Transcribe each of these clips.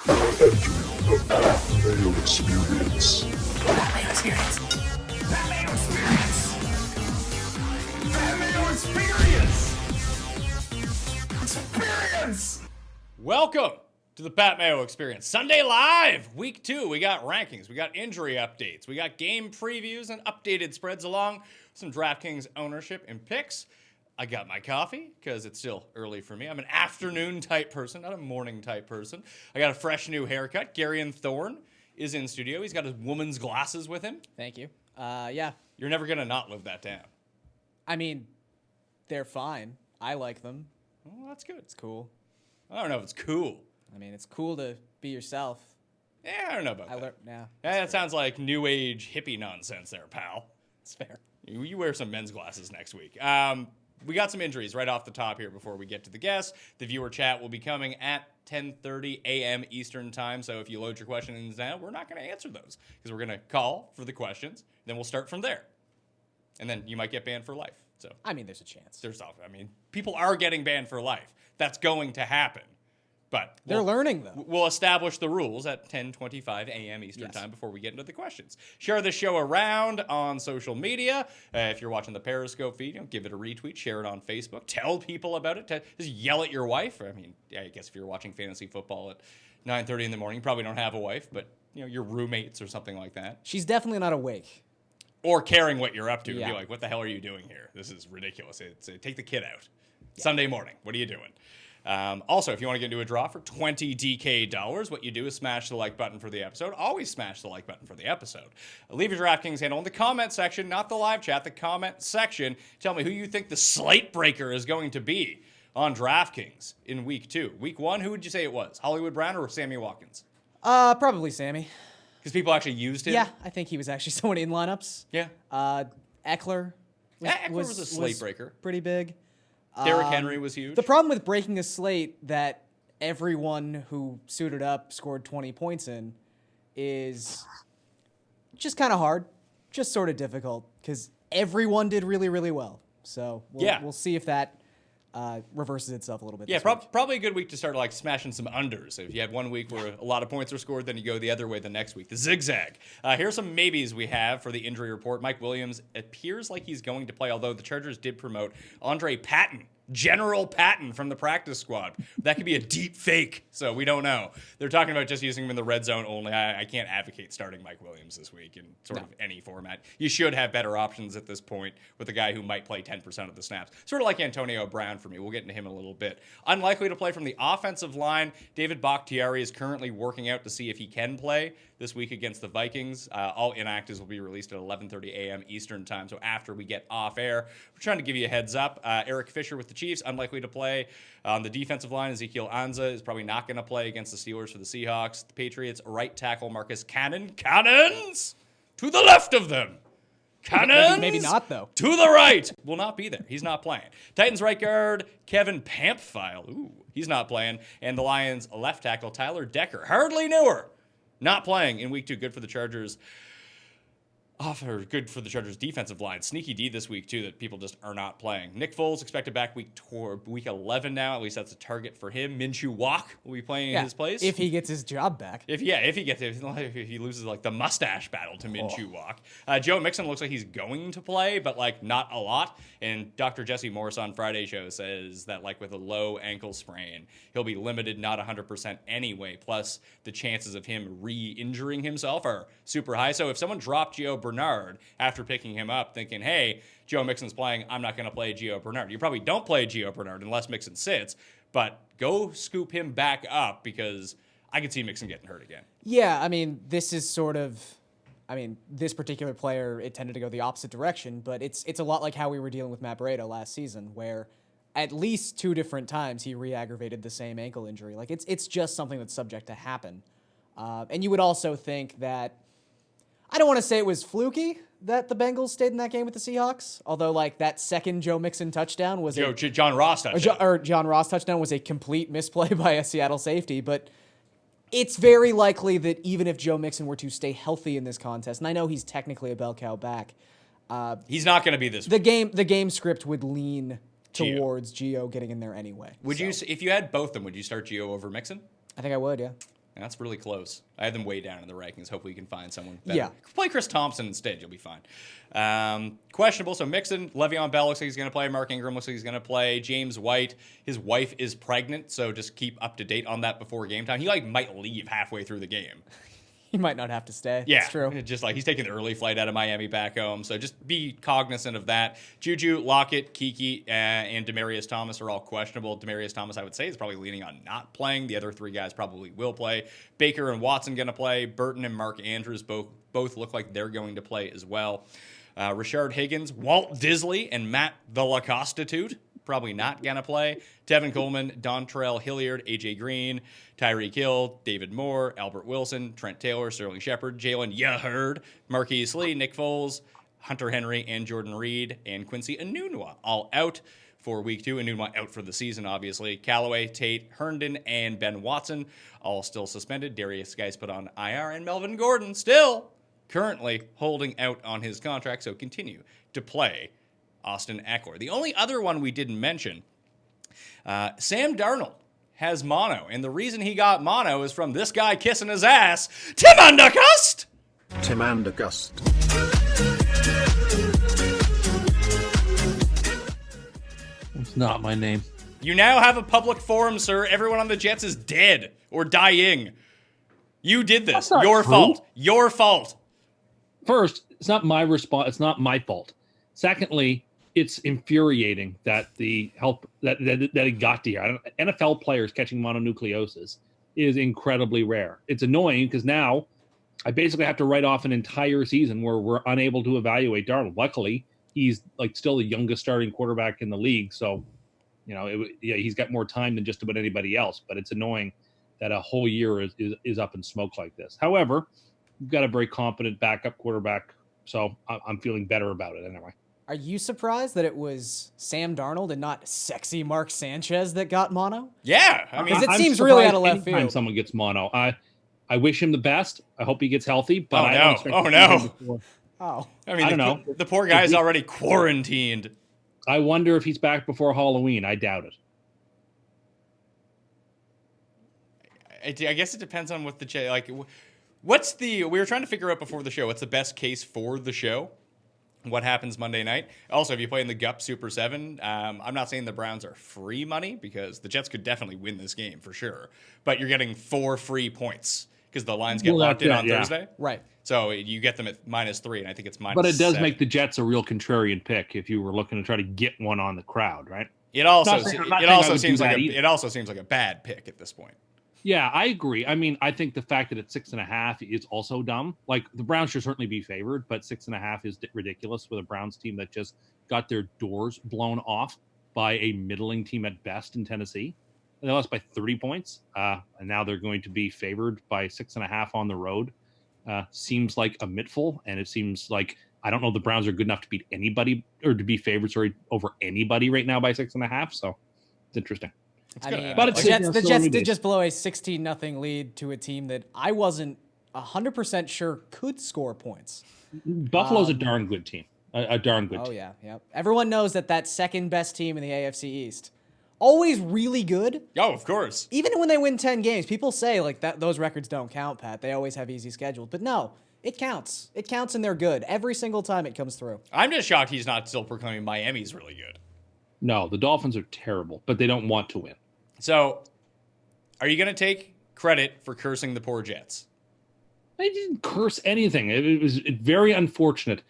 The Mayo Experience. Mayo Experience. Mayo Experience. Mayo Experience. Experience. Welcome to the Pat Mayo Experience. Sunday Live, week 2. We got rankings, we got injury updates, we got game previews and updated spreads along with some DraftKings ownership and picks. I got my coffee because it's still early for me. I'm an afternoon type person, not a morning type person. I got a fresh new haircut. Garion Thorne is in studio. He's got his woman's glasses with him. Thank you. Yeah. You're never going to not live that down. I mean, they're fine. I like them. Well, that's good. It's cool. I don't know if it's cool. I mean, it's cool to be yourself. Yeah, I don't know about that. Yeah. That sounds like new age hippie nonsense there, pal. It's fair. You wear some men's glasses next week. We got some injuries right off the top here before we get to the guests. The viewer chat will be coming at 10:30 a.m. Eastern time. So if you load your questions now, we're not going to answer those because we're going to call for the questions. Then we'll start from there. And then you might get banned for life. So I mean, there's a chance. People are getting banned for life. That's going to happen. But they're learning, though. We'll establish the rules at 10:25 a.m. Eastern time before we get into the questions. Share the show around on social media. If you're watching the Periscope feed, give it a retweet. Share it on Facebook. Tell people about it. Just yell at your wife. I mean, I guess if you're watching fantasy football at 9:30 in the morning, you probably don't have a wife, but your roommates or something like that. She's definitely not awake. Or caring what you're up to. Yeah. And be like, what the hell are you doing here? This is ridiculous. Take the kid out. Yeah. Sunday morning. What are you doing? Also, if you want to get into a draw for $20 DK, what you do is smash the like button for the episode. Always smash the like button for the episode. Leave your DraftKings handle in the comment section, not the live chat, the comment section. Tell me who you think the slate breaker is going to be on DraftKings in week 2. Week 1, who would you say it was? Hollywood Brown or Sammy Watkins? Probably Sammy. Because people actually used him? Yeah, I think he was actually someone in lineups. Yeah. Eckler was a slate breaker. Pretty big. Derrick Henry was huge. The problem with breaking a slate that everyone who suited up scored 20 points in is just kind of hard, just sort of difficult, because everyone did really, really well. So we'll see if that reverses itself a little bit. Yeah, this week. probably a good week to start smashing some unders. If you had one week where a lot of points are scored, then you go the other way the next week. The zigzag. Here's some maybes we have for the injury report. Mike Williams appears like he's going to play, although the Chargers did promote Andre Patton, General Patton from the practice squad. That could be a deep fake, so we don't know. They're talking about just using him in the red zone only. I can't advocate starting Mike Williams this week in sort of any format. You should have better options at this point with a guy who might play 10% of the snaps. Sort of like Antonio Brown for me. We'll get into him in a little bit. Unlikely to play from the offensive line. David Bakhtiari is currently working out to see if he can play this week against the Vikings. All inactives will be released at 11:30 a.m. Eastern time, so after we get off air. We're trying to give you a heads up. Eric Fisher with the Chiefs, unlikely to play. On the defensive line, Ezekiel Anza is probably not going to play against the Steelers for the Seahawks. The Patriots, right tackle Marcus Cannons to the left of them. Cannons! Maybe not, though. To the right. Will not be there. He's not playing. Titans right guard, Kevin Pamphile. Ooh, he's not playing. And the Lions left tackle, Tyler Decker. Hardly newer. Not playing in week 2. Good for the Chargers. Good for the Chargers defensive line. Sneaky D this week, too, that people just are not playing. Nick Foles expected back week 11 now. At least that's a target for him. Minshew Walk will be playing in his place. If he gets his job back. If he loses the mustache battle to Minshew Walk. Joe Mixon looks like he's going to play, but not a lot. And Dr. Jesse Morris on Friday show says that with a low ankle sprain, he'll be limited, not 100% anyway. Plus, the chances of him re-injuring himself are super high. So if someone dropped Gio Bernard after picking him up thinking, hey, Joe Mixon's playing, I'm not going to play Gio Bernard. You probably don't play Gio Bernard unless Mixon sits, but go scoop him back up because I could see Mixon getting hurt again. Yeah, this is this particular player, it tended to go the opposite direction, but it's a lot like how we were dealing with Matt Breida last season, where at least 2 different times he re-aggravated the same ankle injury. It's just something that's subject to happen. And you would also think that, I don't want to say it was fluky that the Bengals stayed in that game with the Seahawks, although that second Joe Mixon touchdown was John Ross touchdown. John Ross touchdown was a complete misplay by a Seattle safety, but it's very likely that even if Joe Mixon were to stay healthy in this contest, and I know he's technically a bell cow back, he's not going to be this week. The game script would lean towards Gio getting in there anyway. If you had both of them, would you start Gio over Mixon? I think I would, yeah. That's really close. I have them way down in the rankings. Hopefully you can find someone better. Yeah. Play Chris Thompson instead. You'll be fine. Questionable. So Mixon, Le'Veon Bell looks like he's going to play. Mark Ingram looks like he's going to play. James White, his wife is pregnant, so just keep up to date on that before game time. He might leave halfway through the game. He might not have to stay. Yeah, It's true. just he's taking the early flight out of Miami back home. So just be cognizant of that. Juju, Lockett, Kiki, and Demaryius Thomas are all questionable. Demaryius Thomas, I would say, is probably leaning on not playing. The other 3 guys probably will play. Baker and Watson going to play. Burton and Mark Andrews both look like they're going to play as well. Rashard Higgins, Walt Disley, and Matt the Lacostitute probably not going to play. Tevin Coleman, Dontrell Hilliard, A.J. Green, Tyreek Hill, David Moore, Albert Wilson, Trent Taylor, Sterling Shepard, Jalen Yaherd, Marquise Lee, Nick Foles, Hunter Henry, and Jordan Reed, and Quincy Enunwa all out for week 2. Enunwa out for the season, obviously. Callaway, Tate, Herndon, and Ben Watson all still suspended. Darius Geis put on IR, and Melvin Gordon still currently holding out on his contract, so continue to play Austin Eckler. The only other one we didn't mention, Sam Darnold has mono, and the reason he got mono is from this guy kissing his ass, Tim Undergust! Tim Andergust. It's not my name. You now have a public forum, sir. Everyone on the Jets is dead or dying. You did this. That's not Your true. fault. Your fault. First, it's not my response. It's not my fault. Secondly, it's infuriating that the help that it got to here. NFL players catching mononucleosis is incredibly rare. It's annoying because now I basically have to write off an entire season where we're unable to evaluate Darnold. Luckily, he's still the youngest starting quarterback in the league, so he's got more time than just about anybody else. But it's annoying that a whole year is up in smoke like this. However, we've got a very competent backup quarterback, so I'm feeling better about it anyway. Are you surprised that it was Sam Darnold and not sexy Mark Sanchez that got mono? Yeah. I mean, Because it I'm seems really surprised out of left anytime field. someone gets mono. I wish him the best. I hope he gets healthy. But Oh, I no. don't expect Oh, to see no. him before. Oh. I mean, I don't know. The poor guy's already quarantined. I wonder if he's back before Halloween. I doubt it. I guess it depends on what we were trying to figure out before the show, what's the best case for the show? What happens Monday night? Also, if you play in the GUP Super 7, I'm not saying the Browns are free money because the Jets could definitely win this game for sure. But you're getting 4 free points because the lines get locked in on Thursday. Right. So you get them at -3, and I think it's -7. But it does make the Jets a real contrarian pick if you were looking to try to get one on the crowd, right? It also I'm not saying I would seems do like that either. it also seems like a bad pick at this point. Yeah, I agree. I mean, I think the fact that it's 6.5 is also dumb. Like, the Browns should certainly be favored, but 6.5 is ridiculous with a Browns team that just got their doors blown off by a middling team at best in Tennessee. They lost by 30 points, and now they're going to be favored by 6.5 on the road. Seems like a mittful, and it seems like I don't know the Browns are good enough to beat anybody or to be favorites over anybody right now by 6.5. So it's interesting. I mean, But the it's Jets, still the Jets early did days. just blow a 16-0 lead to a team that I wasn't 100% sure could score points. Buffalo's a darn good team. A darn good Oh, team. yeah. Everyone knows that second best team in the AFC East. Always really good. Oh, of course. Even when they win 10 games, people say those records don't count, Pat. They always have easy schedules. But no, it counts. It counts and they're good. Every single time it comes through. I'm just shocked he's not still proclaiming Miami's really good. No, the Dolphins are terrible, but they don't want to win. So, are you going to take credit for cursing the poor Jets? I didn't curse anything. It was very unfortunate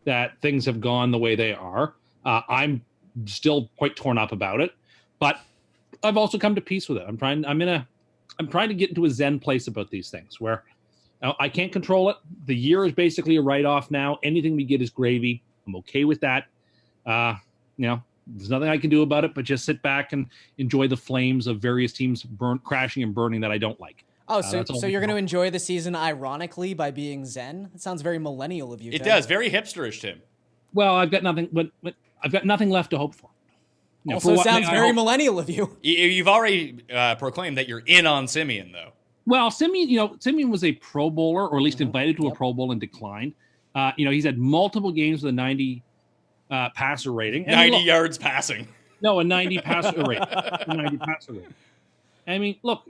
that things have gone the way they are. I'm still quite torn up about it, but I've also come to peace with it. I'm trying to get into a Zen place about these things where I can't control it. The year is basically a write-off now. Anything we get is gravy. I'm okay with that. There's nothing I can do about it, but just sit back and enjoy the flames of various teams crashing and burning that I don't like. Oh, That's all so we you're can going to hope. enjoy the season ironically by being Zen? It sounds very millennial of you. It Tim. does. Very hipsterish, Tim. Well, I've got nothing, but I've got nothing left to hope for. You know, Also for what- sounds I very hope- millennial of you. You've already proclaimed that you're in on Simeon, though. Well, Simeon was a Pro Bowler, or at least invited to a Pro Bowl and declined. He's had multiple games with a 90 passer rating. And 90 look, yards passing. No, a 90 passer rate. A 90 passer rate. I mean, look,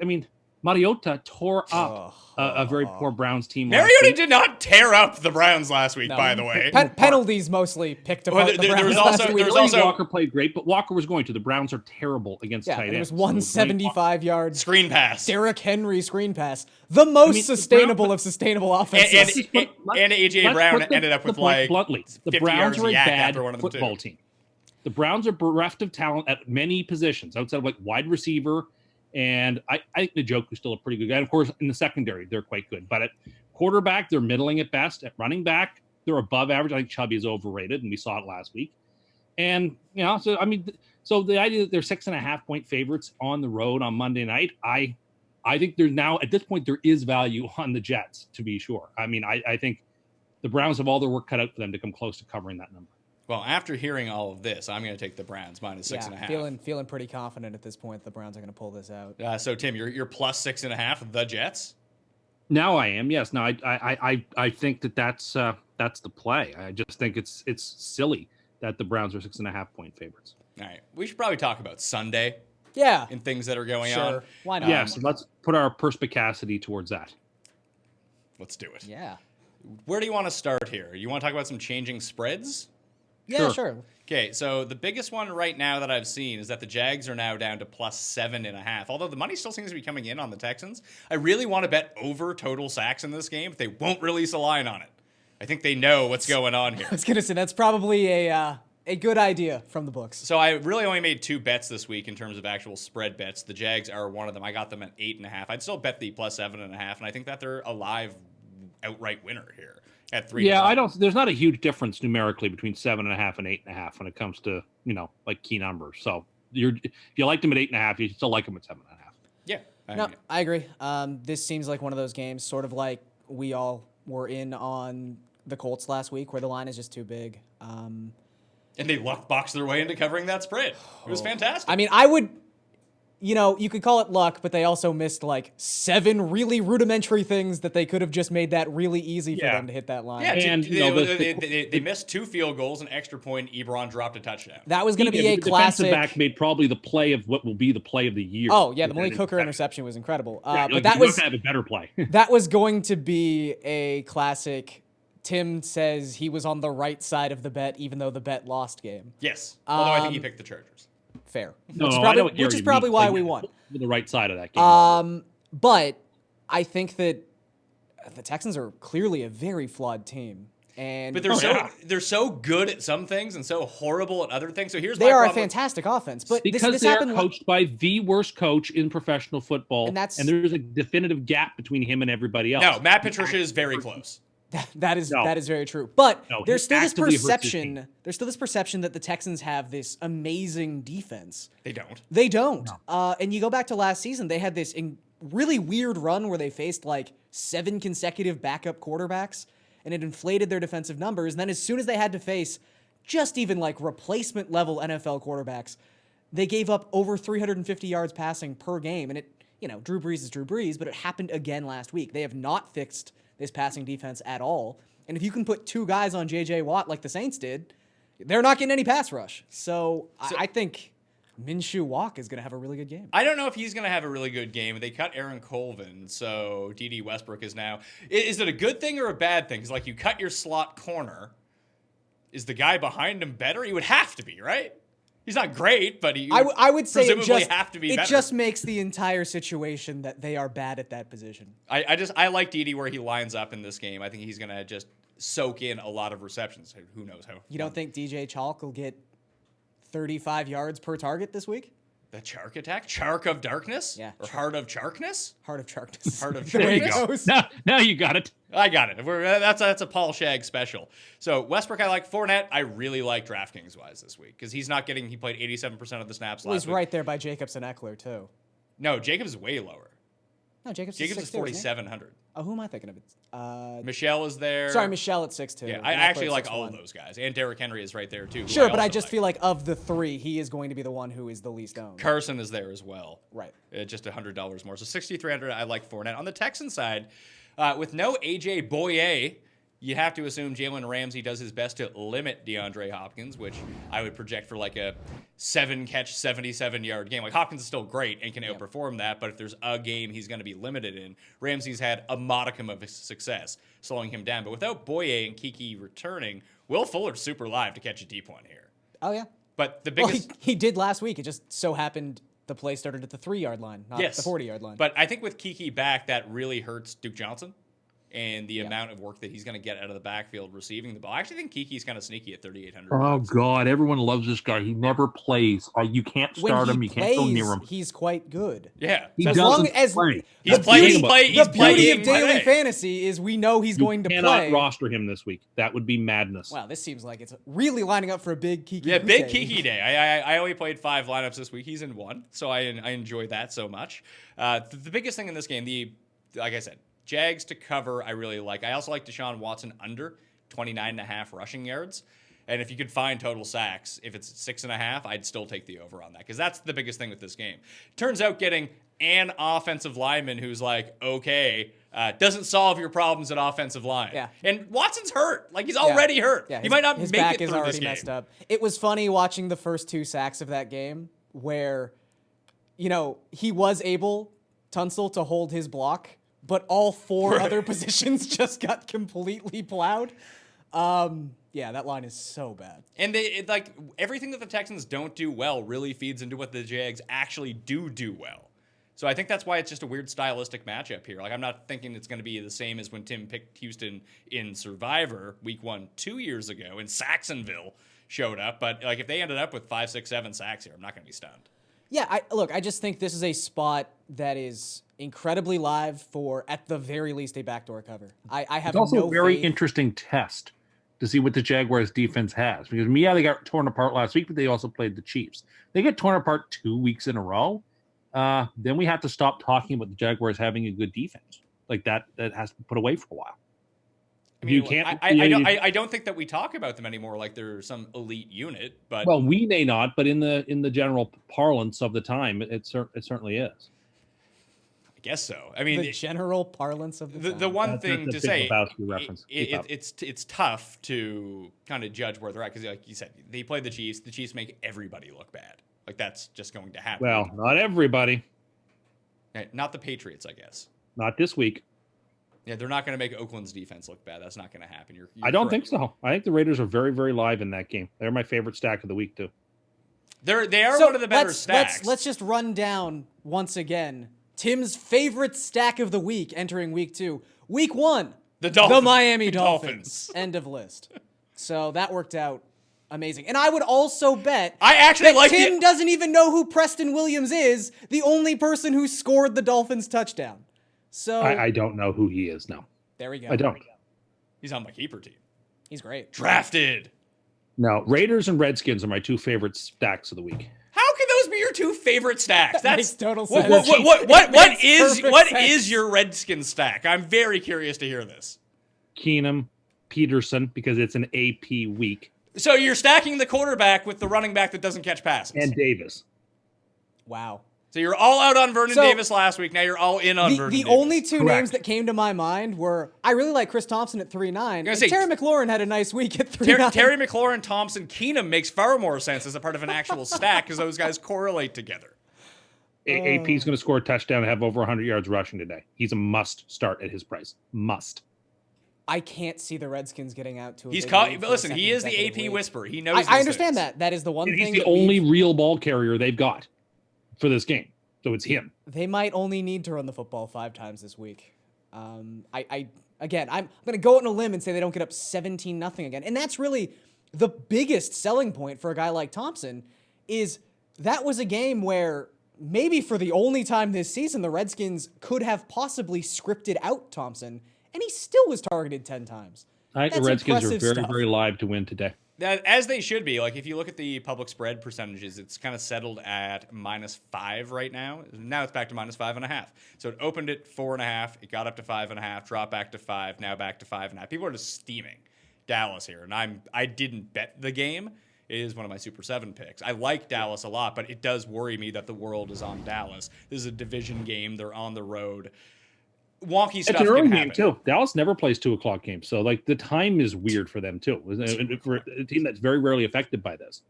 Mariota tore up a very poor Browns team. last Mariota week. did not tear up the Browns last week, No. by the way. Penalties mostly picked apart Well, the there Browns was last also- week. there was Delaney also- Walker played great, but Walker was going to. The Browns are terrible against Yeah, tight and there ends. was So one Delaney Walker- 75-yard Screen pass. Derrick Henry screen pass. The most the sustainable Browns- of sustainable offenses. And A.J. Let's Brown put the- ended up the with point like bluntly. The 50 Browns yards are a yak bad after one of them football too. team. The Browns are bereft of talent at many positions outside of like wide receiver, and I think Njoku's still a pretty good guy. And of course, in the secondary, they're quite good. But at quarterback, they're middling at best. At running back, they're above average. I think Chubby is overrated, and we saw it last week. And so I mean, so the idea that they're 6.5-point favorites on the road on Monday night, I think there's now at this point there is value on the Jets to be sure. I mean, I think the Browns have all their work cut out for them to come close to covering that number. Well, after hearing all of this, I'm going to take the Browns minus 6.5. Feeling pretty confident at this point the Browns are going to pull this out. So Tim, you're plus 6.5 of the Jets. Now I am, yes. Now I think that's the play. I just think it's silly that the Browns are 6.5-point favorites. All right, we should probably talk about Sunday Yeah. and things that are going Sure. on. Why not? Yes, let's put our perspicacity towards that. Let's do it. Yeah. Where do you want to start here? You want to talk about some changing spreads? Yeah, Sure. sure. Okay, so the biggest one right now that I've seen is that the Jags are now down to plus 7.5. Although the money still seems to be coming in on the Texans. I really want to bet over total sacks in this game, but they won't release a line on it. I think they know what's going on here. I was going to say that's probably a good idea from the books. So I really only made 2 bets this week in terms of actual spread bets. The Jags are one of them. I got them at 8.5. I'd still bet the plus 7.5, and I think that they're a live outright winner here at 3. Yeah, I don't. There's not a huge difference numerically between 7.5 and 8.5 when it comes to like key numbers. So if you like them at 8.5, you still like them at 7.5. Yeah. No, I agree. This seems like one of those games, sort of like we all were in on the Colts last week, where the line is just too big. And they luck boxed their way into covering that spread. It was fantastic. I mean, I would, you could call it luck, but they also missed like 7 really rudimentary things that they could have just made that really easy for them to hit that line. yeah, And, they missed 2 field goals, an extra point. Ebron dropped a touchdown. That was going to be a the classic. defensive back made probably the play of what will be the play of the year. Oh yeah, the Malik Hooker interception was incredible. But that you're was not gonna have a better play. that was going to be a classic. Tim says he was on the right side of the bet, even though the bet lost game. Yes. Although I think he picked the Chargers. Fair. No, which is I know probably, what which is you probably mean. why Like, we won. The right side of that game. But I think that the Texans are clearly a very flawed team. And But they're so good at some things and so horrible at other things. So here's they my are a problem. fantastic offense. But because this they are happened coached by the worst coach in professional football, And that's- there's a definitive gap between him and everybody else. No, Matt Patricia is very close. That is No. very true. But No, there's he still this actively hurts his perception. team. There's still this perception that the Texans have this amazing defense. They don't. They don't. And you go back to last season, they had this really weird run where they faced like 7 consecutive backup quarterbacks, and it inflated their defensive numbers. And then as soon as they had to face just even like replacement level NFL quarterbacks, they gave up over 350 yards passing per game. And Drew Brees is Drew Brees, but it happened again last week. They have not fixed this passing defense at all. And if you can put 2 guys on J.J. Watt like the Saints did, they're not getting any pass rush. So I think Minshew Walk is going to have a really good game. I don't know if he's going to have a really good game. They cut Aaron Colvin, so D.D. Westbrook is now... Is it a good thing or a bad thing? Because, you cut your slot corner. Is the guy behind him better? He would have to be, right? He's not great, but he I would say presumably have to be better. It just makes the entire situation that they are bad at that position. I like D.D. where he lines up in this game. I think he's going to just soak in a lot of receptions. Who knows how? You don't think DJ Chalk will get 35 yards per target this week? The Chark attack? Chark of Darkness? Yeah, Or Heart of Charkness? Heart of Charkness. Heart of There you Charkness? go. Now you got it. I got it. That's a Paul Shag special. So Westbrook, I like. Fournette, I really like DraftKings wise this week because he played 87% of the snaps Well, last he's week. right there by Jacobs and Eckler, too. No, Jacobs is way lower. No, Jacobs Jacobs is is 6'2", isn't he? 4,700. Oh, who am I thinking of? Michelle is there. Sorry, Michelle at 6'2". Yeah, and I Eckler actually at like all 6'1". of those guys. And Derrick Henry is right there, too. Sure, but I also just like. feel like of the 3, he is going to be the one who is the least owned. Carson is there as well. Right. Just $100 more. So 6,300, I like Fournette. On the Texan side, with no A.J. Boye, you have to assume Jalen Ramsey does his best to limit DeAndre Hopkins, which I would project for like a 7-catch, 77-yard game. Like, Hopkins is still great and can outperform that, but if there's a game he's going to be limited in, Ramsey's had a modicum of success slowing him down. But without Boye and Kiki returning, Will Fuller's super live to catch a deep one here. Oh, yeah. But the Well, biggest... he did last week. It just so happened the play started at the 3-yard line, not the 40-yard line. But I think with Kiki back, that really hurts Duke Johnson and the amount of work that he's going to get out of the backfield receiving the ball. I actually think Kiki's kind of sneaky at 3,800. Oh, God. Everyone loves this guy. He never plays. You can't start him. You can't go near him. He's quite good. Yeah. He As doesn't long as play. He's playing. The beauty of daily fantasy is we know he's going to cannot play. roster him this week. That would be madness. Wow, this seems like it's really lining up for a big Kiki. Yeah, big crusade. Kiki day. I only played 5 lineups this week. He's in 1, so I enjoy that so much. The biggest thing in this game, like I said, Jags to cover, I really like. I also like Deshaun Watson under 29.5 rushing yards. And if you could find total sacks, if it's 6.5, I'd still take the over on that, because that's the biggest thing with this game. Turns out getting an offensive lineman who's like, okay, doesn't solve your problems at offensive line. Yeah. And Watson's hurt. Like, he's already hurt. Yeah, he might not his make back it is through already this game. messed up. It was funny watching the first 2 sacks of that game where, he was able, Tunsil, to hold his block, but all 4 other positions just got completely plowed. Yeah, that line is so bad. And everything that the Texans don't do well really feeds into what the Jags actually do well. So I think that's why it's just a weird stylistic matchup here. Like, I'm not thinking it's going to be the same as when Tim picked Houston in Survivor week 1 2 years ago, and Saxonville showed up. But like, if they ended up with 5, 6, 7 sacks here, I'm not going to be stunned. Yeah, I just think this is a spot that is incredibly live for, at the very least, a backdoor cover. I have It's also no a very faith. interesting test to see what the Jaguars defense has. Because, they got torn apart last week, but they also played the Chiefs. They get torn apart 2 weeks in a row. Then we have to stop talking about the Jaguars having a good defense. Like, that has to be put away for a while. I mean, You can't. I don't think that we talk about them anymore like they're some elite unit. But Well, we may not, but in the general parlance of the time, it certainly is. I guess so. I mean, The general parlance of the the time. one That's thing a to Big say, Lebowski reference. Keep up. it's tough to kind of judge where they're at, because, like you said, they play the Chiefs. The Chiefs make everybody look bad. Like, that's just going to happen. Well, not everybody. Not the Patriots, I guess. Not this week. Yeah, they're not going to make Oakland's defense look bad. That's not going to happen. You're I don't correct. think so. I think the Raiders are very, very live in that game. They're my favorite stack of the week, too. They are So one of the better stacks. Let's just run down once again Tim's favorite stack of the week entering week 2. Week 1, The Miami Dolphins. Dolphins. End of list. So that worked out amazing. And I would also bet I actually that like Tim doesn't even know who Preston Williams is, the only person who scored the Dolphins touchdown. So I don't know who he is now. there we go. I don't. He's on my keeper team. He's great. Drafted. No, Raiders and Redskins are my 2 favorite stacks of the week. How can those be your 2 favorite stacks? That makes total What, sense. what Makes is perfect sense. your Redskins stack? I'm very curious to hear this. Keenum, Peterson, because it's an AP week, So you're stacking the quarterback with the running back that doesn't catch passes. and Davis. Wow. So you're all out on Vernon So, Davis last week. Now you're all in on Vernon The Davis. only 2 Correct. names that came to my mind were, I really like Chris Thompson at 3.9. And say- Terry McLaurin had a nice week at 3.9. Terry McLaurin, Thompson, Keenum makes far more sense as a part of an actual stack, because those guys correlate together. AP's going to score a touchdown and have over 100 yards rushing today. He's a must start at his price. Must. I can't see the Redskins getting out to a He's big caught. lead But for a listen, he second is the consecutive AP week. whisperer. He knows. I these understand things. that. That is the one And thing he's the that we've- only real ball carrier they've got for this game. So it's him. They might only need to run the football 5 times this week. Again, I'm going to go out on a limb and say they don't get up 17-0 again. And that's really the biggest selling point for a guy like Thompson, is that was a game where maybe for the only time this season, the Redskins could have possibly scripted out Thompson, and he still was targeted 10 times. I think the That's Redskins are impressive very, stuff. very live to win today. As they should be. Like, if you look at the public spread percentages, it's kind of settled at -5 right now. Now it's back to -5.5. So it opened at 4.5. It got up to 5.5, dropped back to 5, now back to 5.5. People are just steaming Dallas here. And I didn't bet the game. It is one of my Super 7 picks. I like Dallas a lot, but it does worry me that the world is on Dallas. This is a division game. They're on the road. wonky It's stuff an early can game happen. too. Dallas never plays 2:00 games, so like the time is weird for them too. And for a team that's very rarely affected by this.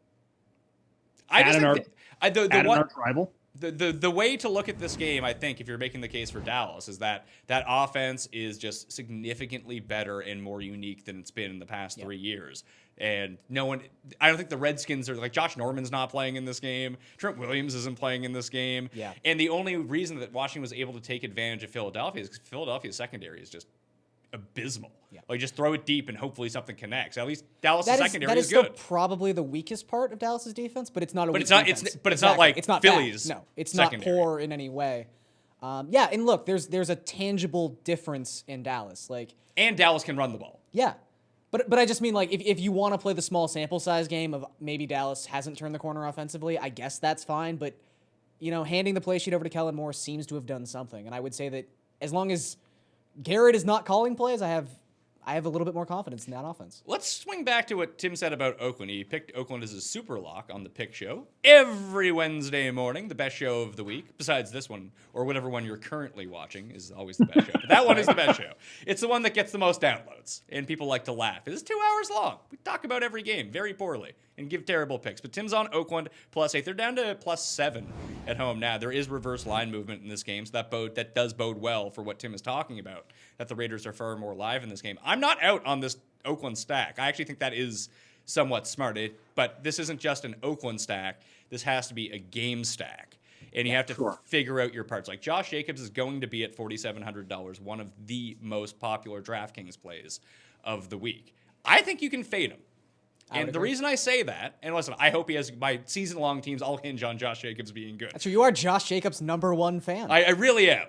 I just Add think the an one arch rival. the way to look at this game, I think, if you're making the case for Dallas, is that offense is just significantly better and more unique than it's been in the past 3 years. And I don't think the Redskins are like Josh Norman's not playing in this game. Trent Williams isn't playing in this game. Yeah. And the only reason that Washington was able to take advantage of Philadelphia is because Philadelphia's secondary is just abysmal. Yeah. Like just throw it deep and hopefully something connects. At least Dallas' That secondary is is still good. probably the weakest part of Dallas's defense, but it's not a But weak it's not- defense. but it's not like it's not Philly's bad. No, it's secondary. not poor in any way. Yeah, and look, there's a tangible difference in Dallas. Like, And Dallas can run the ball. yeah. But I just mean, like, if you want to play the small sample size game of maybe Dallas hasn't turned the corner offensively, I guess that's fine. But, handing the play sheet over to Kellen Moore seems to have done something. And I would say that as long as Garrett is not calling plays, I have a little bit more confidence in that offense. Let's swing back to what Tim said about Oakland. He picked Oakland as his super lock on the pick show every Wednesday morning, the best show of the week, besides this one, or whatever one you're currently watching is always the best show. But that one is the best show. It's the one that gets the most downloads, and people like to laugh. It's 2 hours long. We talk about every game very poorly and give terrible picks. But Tim's on Oakland +8. They're down to +7 at home now. There is reverse line movement in this game, so that does bode well for what Tim is talking about, that the Raiders are far more live in this game. I'm not out on this Oakland stack. I actually think that is somewhat smart. But this isn't just an Oakland stack. This has to be a game stack. And you have to figure out your parts. Like Josh Jacobs is going to be at $4,700, one of the most popular DraftKings plays of the week. I think you can fade him. And the reason I say that, and listen, I hope he has my season-long teams all hinge on Josh Jacobs being good. That's true. You are Josh Jacobs' #1 fan. I really am.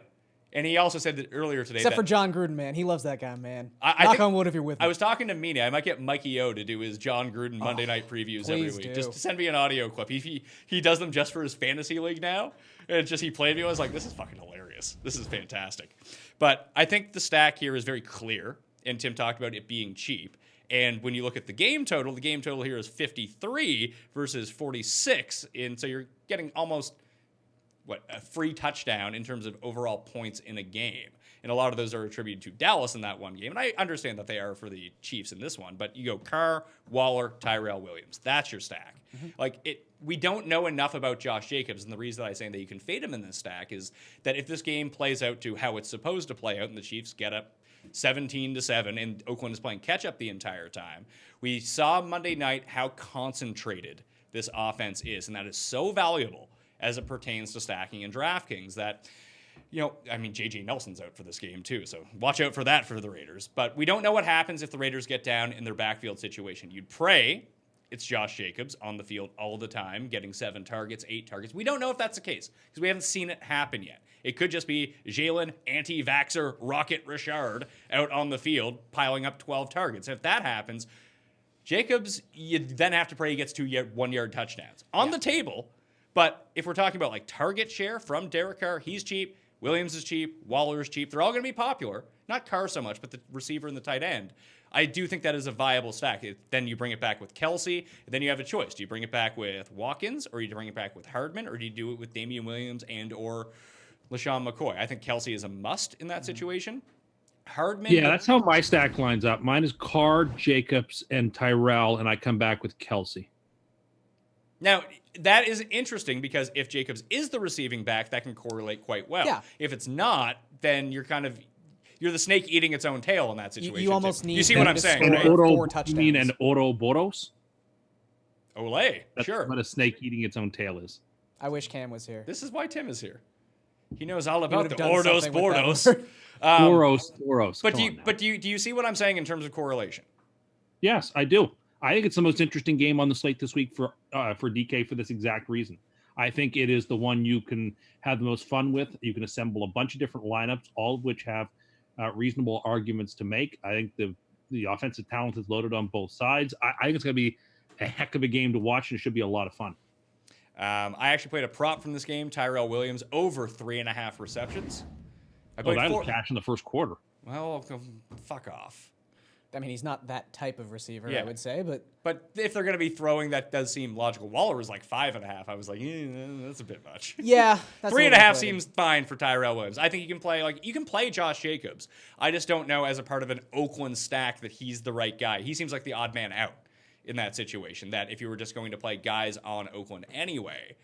And he also said that earlier today. Except for John Gruden, man. He loves that guy, man. I Knock think- on wood if you're with me. I was talking to Meany. I might get Mikey O to do his John Gruden Monday night previews every please week. do. Just send me an audio clip. He does them just for his fantasy league now. And it's just he played me. I was like, this is fucking hilarious. This is fantastic. But I think the stack here is very clear. And Tim talked about it being cheap. And when you look at the game total here is 53 versus 46. And so you're getting almost a free touchdown in terms of overall points in a game. And a lot of those are attributed to Dallas in that one game. And I understand that they are for the Chiefs in this one. But you go Carr, Waller, Tyrell Williams. That's your stack. We don't know enough about Josh Jacobs. And the reason that I'm saying that you can fade him in this stack is that if this game plays out to how it's supposed to play out and the Chiefs get up 17-7 and Oakland is playing catch up the entire time, we saw Monday night how concentrated this offense is. And that is so valuable as it pertains to stacking and DraftKings that, J.J. Nelson's out for this game too, so watch out for that for the Raiders. But we don't know what happens if the Raiders get down in their backfield situation. You'd pray it's Josh Jacobs on the field all the time, getting 7 targets, 8 targets. We don't know if that's the case because we haven't seen it happen yet. It could just be Jalen, anti-vaxxer, Rocket Richard out on the field, piling up 12 targets. If that happens, Jacobs, you then have to pray he gets 2 1-yard touchdowns on the table. But if we're talking about like target share from Derek Carr, he's cheap. Williams is cheap. Waller is cheap. They're all going to be popular. Not Carr so much, but the receiver and the tight end. I do think that is a viable stack. Then you bring it back with Kelsey, and then you have a choice. Do you bring it back with Watkins, or do you bring it back with Hardman, or do you do it with Damian Williams and or LaShawn McCoy? I think Kelsey is a must in that situation. Hardman. Yeah, that's how my stack lines up. Mine is Carr, Jacobs, and Tyrell, and I come back with Kelsey. Now, that is interesting because if Jacobs is the receiving back, that can correlate quite well. Yeah. If it's not, then you're the snake eating its own tail in that situation. You almost too. need You see what I'm to saying, score right? four You mean touchdowns. an Ouroboros? Olay, That's sure. what a snake eating its own tail is. I wish Cam was here. This is why Tim is here. He knows all about would've the done Ordos something with that Bordos. word. Oros. But Come on now. do you see what I'm saying in terms of correlation? Yes, I do. I think it's the most interesting game on the slate this week for DK for this exact reason. I think it is the one you can have the most fun with. You can assemble a bunch of different lineups, all of which have reasonable arguments to make. I think the offensive talent is loaded on both sides. I think it's going to be a heck of a game to watch, and it should be a lot of fun. I actually played a prop from this game, Tyrell Williams, over 3.5 receptions. I Oh, played that four. was cash in the first quarter. Well, fuck off. I mean, he's not that type of receiver, Yeah. I would say, but But if they're going to be throwing, that does seem logical. Waller was like 5.5. I was like, that's a bit much. yeah, that's 3.5 seems fine for Tyrell Williams. I think you can play Josh Jacobs. I just don't know as a part of an Oakland stack that he's the right guy. He seems like the odd man out in that situation. That if you were just going to play guys on Oakland anyway,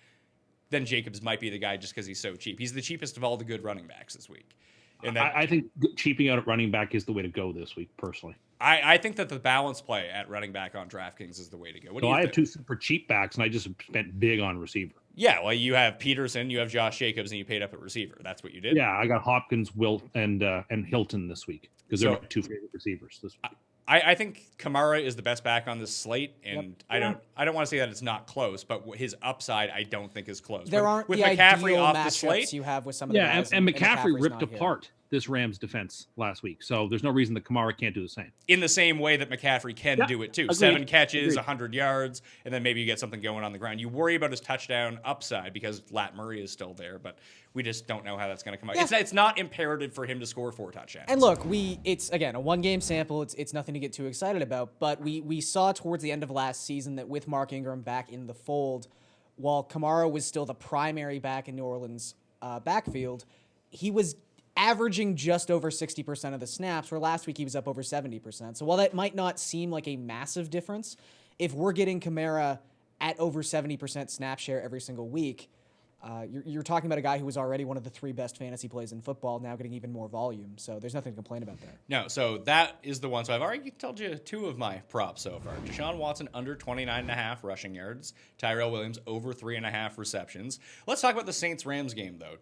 then Jacobs might be the guy just because he's so cheap. He's the cheapest of all the good running backs this week. And I think cheaping out at running back is the way to go this week, personally. I think that the balance play at running back on DraftKings is the way to go. What do you I think? have 2 super cheap backs, and I just spent big on receiver. Yeah, well, you have Peterson, you have Josh Jacobs, and you paid up at receiver. That's what you did. Yeah, I got Hopkins, Wilt, and Hilton this week because they're So- my 2 favorite receivers this week. I think Kamara is the best back on this slate, and I don't want to say that it's not close, but his upside I don't think is close. There But aren't with the McCaffrey ideal off the matchups slate. you have with some of the Yeah, guys, and McCaffrey McCaffrey's ripped not here. apart this Rams defense last week, so there's no reason that Kamara can't do the same. In the same way that McCaffrey can Yeah, do it too. agreed. 7 catches, Agreed. 100 yards, and then maybe you get something going on the ground. You worry about his touchdown upside because Lat Murray is still there, but we just don't know how that's going to come out. Yeah. It's not imperative for him to score 4 touchdowns. And look, it's again a 1-game sample. It's nothing to get too excited about. But we saw towards the end of last season that with Mark Ingram back in the fold, while Kamara was still the primary back in New Orleans' backfield, he was averaging just over 60% of the snaps, where last week he was up over 70%. So while that might not seem like a massive difference, if we're getting Kamara at over 70% snap share every single week, you're talking about a guy who was already one of the 3 best fantasy plays in football, now getting even more volume. So there's nothing to complain about there. No, so that is the one. So I've already told you 2 of my props so far. Deshaun Watson under 29.5 rushing yards. Tyrell Williams over 3.5 receptions. Let's talk about the Saints-Rams game, though.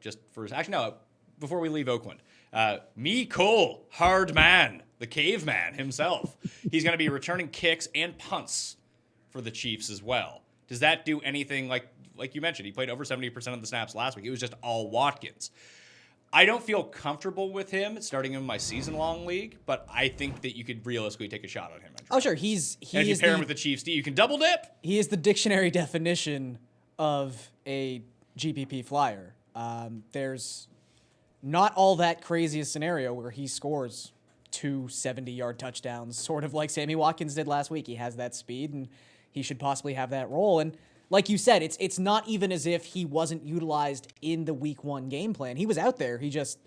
Before we leave Oakland. Cole, hard man, the caveman himself. He's going to be returning kicks and punts for the Chiefs as well. Does that do anything like you mentioned? He played over 70% of the snaps last week. It was just all Watkins. I don't feel comfortable with him starting him in my season-long league, but I think that you could realistically take a shot on him. Oh, sure. He and if you pair him with the Chiefs, you can double dip. He is the dictionary definition of a GPP flyer. There's not all that crazy a scenario where he scores 2 70-yard touchdowns, sort of like Sammy Watkins did last week. He has that speed, and he should possibly have that role. And like you said, it's not even as if he wasn't utilized in the Week 1 game plan. He was out there. He just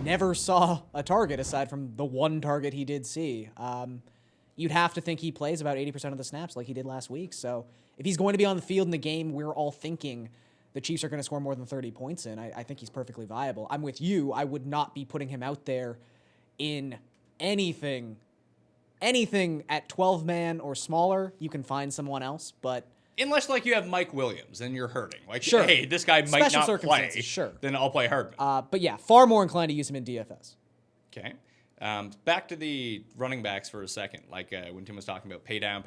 never saw a target aside from the one target he did see. You'd have to think he plays about 80% of the snaps like he did last week. So if he's going to be on the field in the game we're all thinking the Chiefs are going to score more than 30 points in, I think he's perfectly viable. I'm with you. I would not be putting him out there in anything at 12-man or smaller. You can find someone else, but Unless you have Mike Williams, then you're hurting. Sure. Hey, this guy might Special not play. circumstances, sure. Then I'll play Hardman. but yeah, far more inclined to use him in DFS. Okay. Back to the running backs for a second. When Tim was talking about pay down,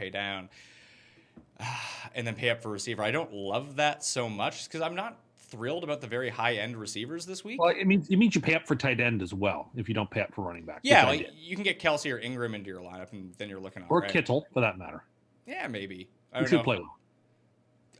and then pay up for receiver. I don't love that so much because I'm not thrilled about the very high-end receivers this week. Well, it means you pay up for tight end as well if you don't pay up for running back. Yeah, which I did. you can get Kelsey or Ingram into your lineup, and then you're looking all Or right. Kittle, for that matter. Yeah, maybe. I You don't should know. play well.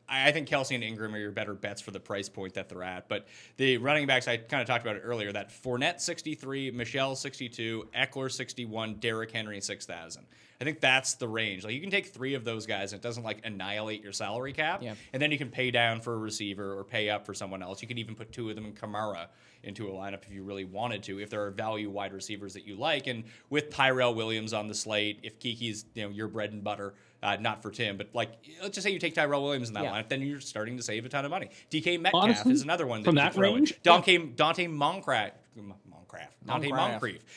I think Kelsey and Ingram are your better bets for the price point that they're at. But the running backs, I kind of talked about it earlier, that Fournette 63, Michelle 62, Eckler 61, Derrick Henry 6,000. I think that's the range. You can take 3 of those guys and it doesn't annihilate your salary cap. Yeah. And then you can pay down for a receiver or pay up for someone else. You can even put 2 of them in Kamara into a lineup if you really wanted to, if there are value wide receivers that you like. And with Tyrell Williams on the slate, if Kiki's your bread and butter, not for Tim, but let's just say you take Tyrell Williams in that lineup, then you're starting to save a ton of money. DK Metcalf Honestly, is another one from you that could throw in. range? Dante Moncrief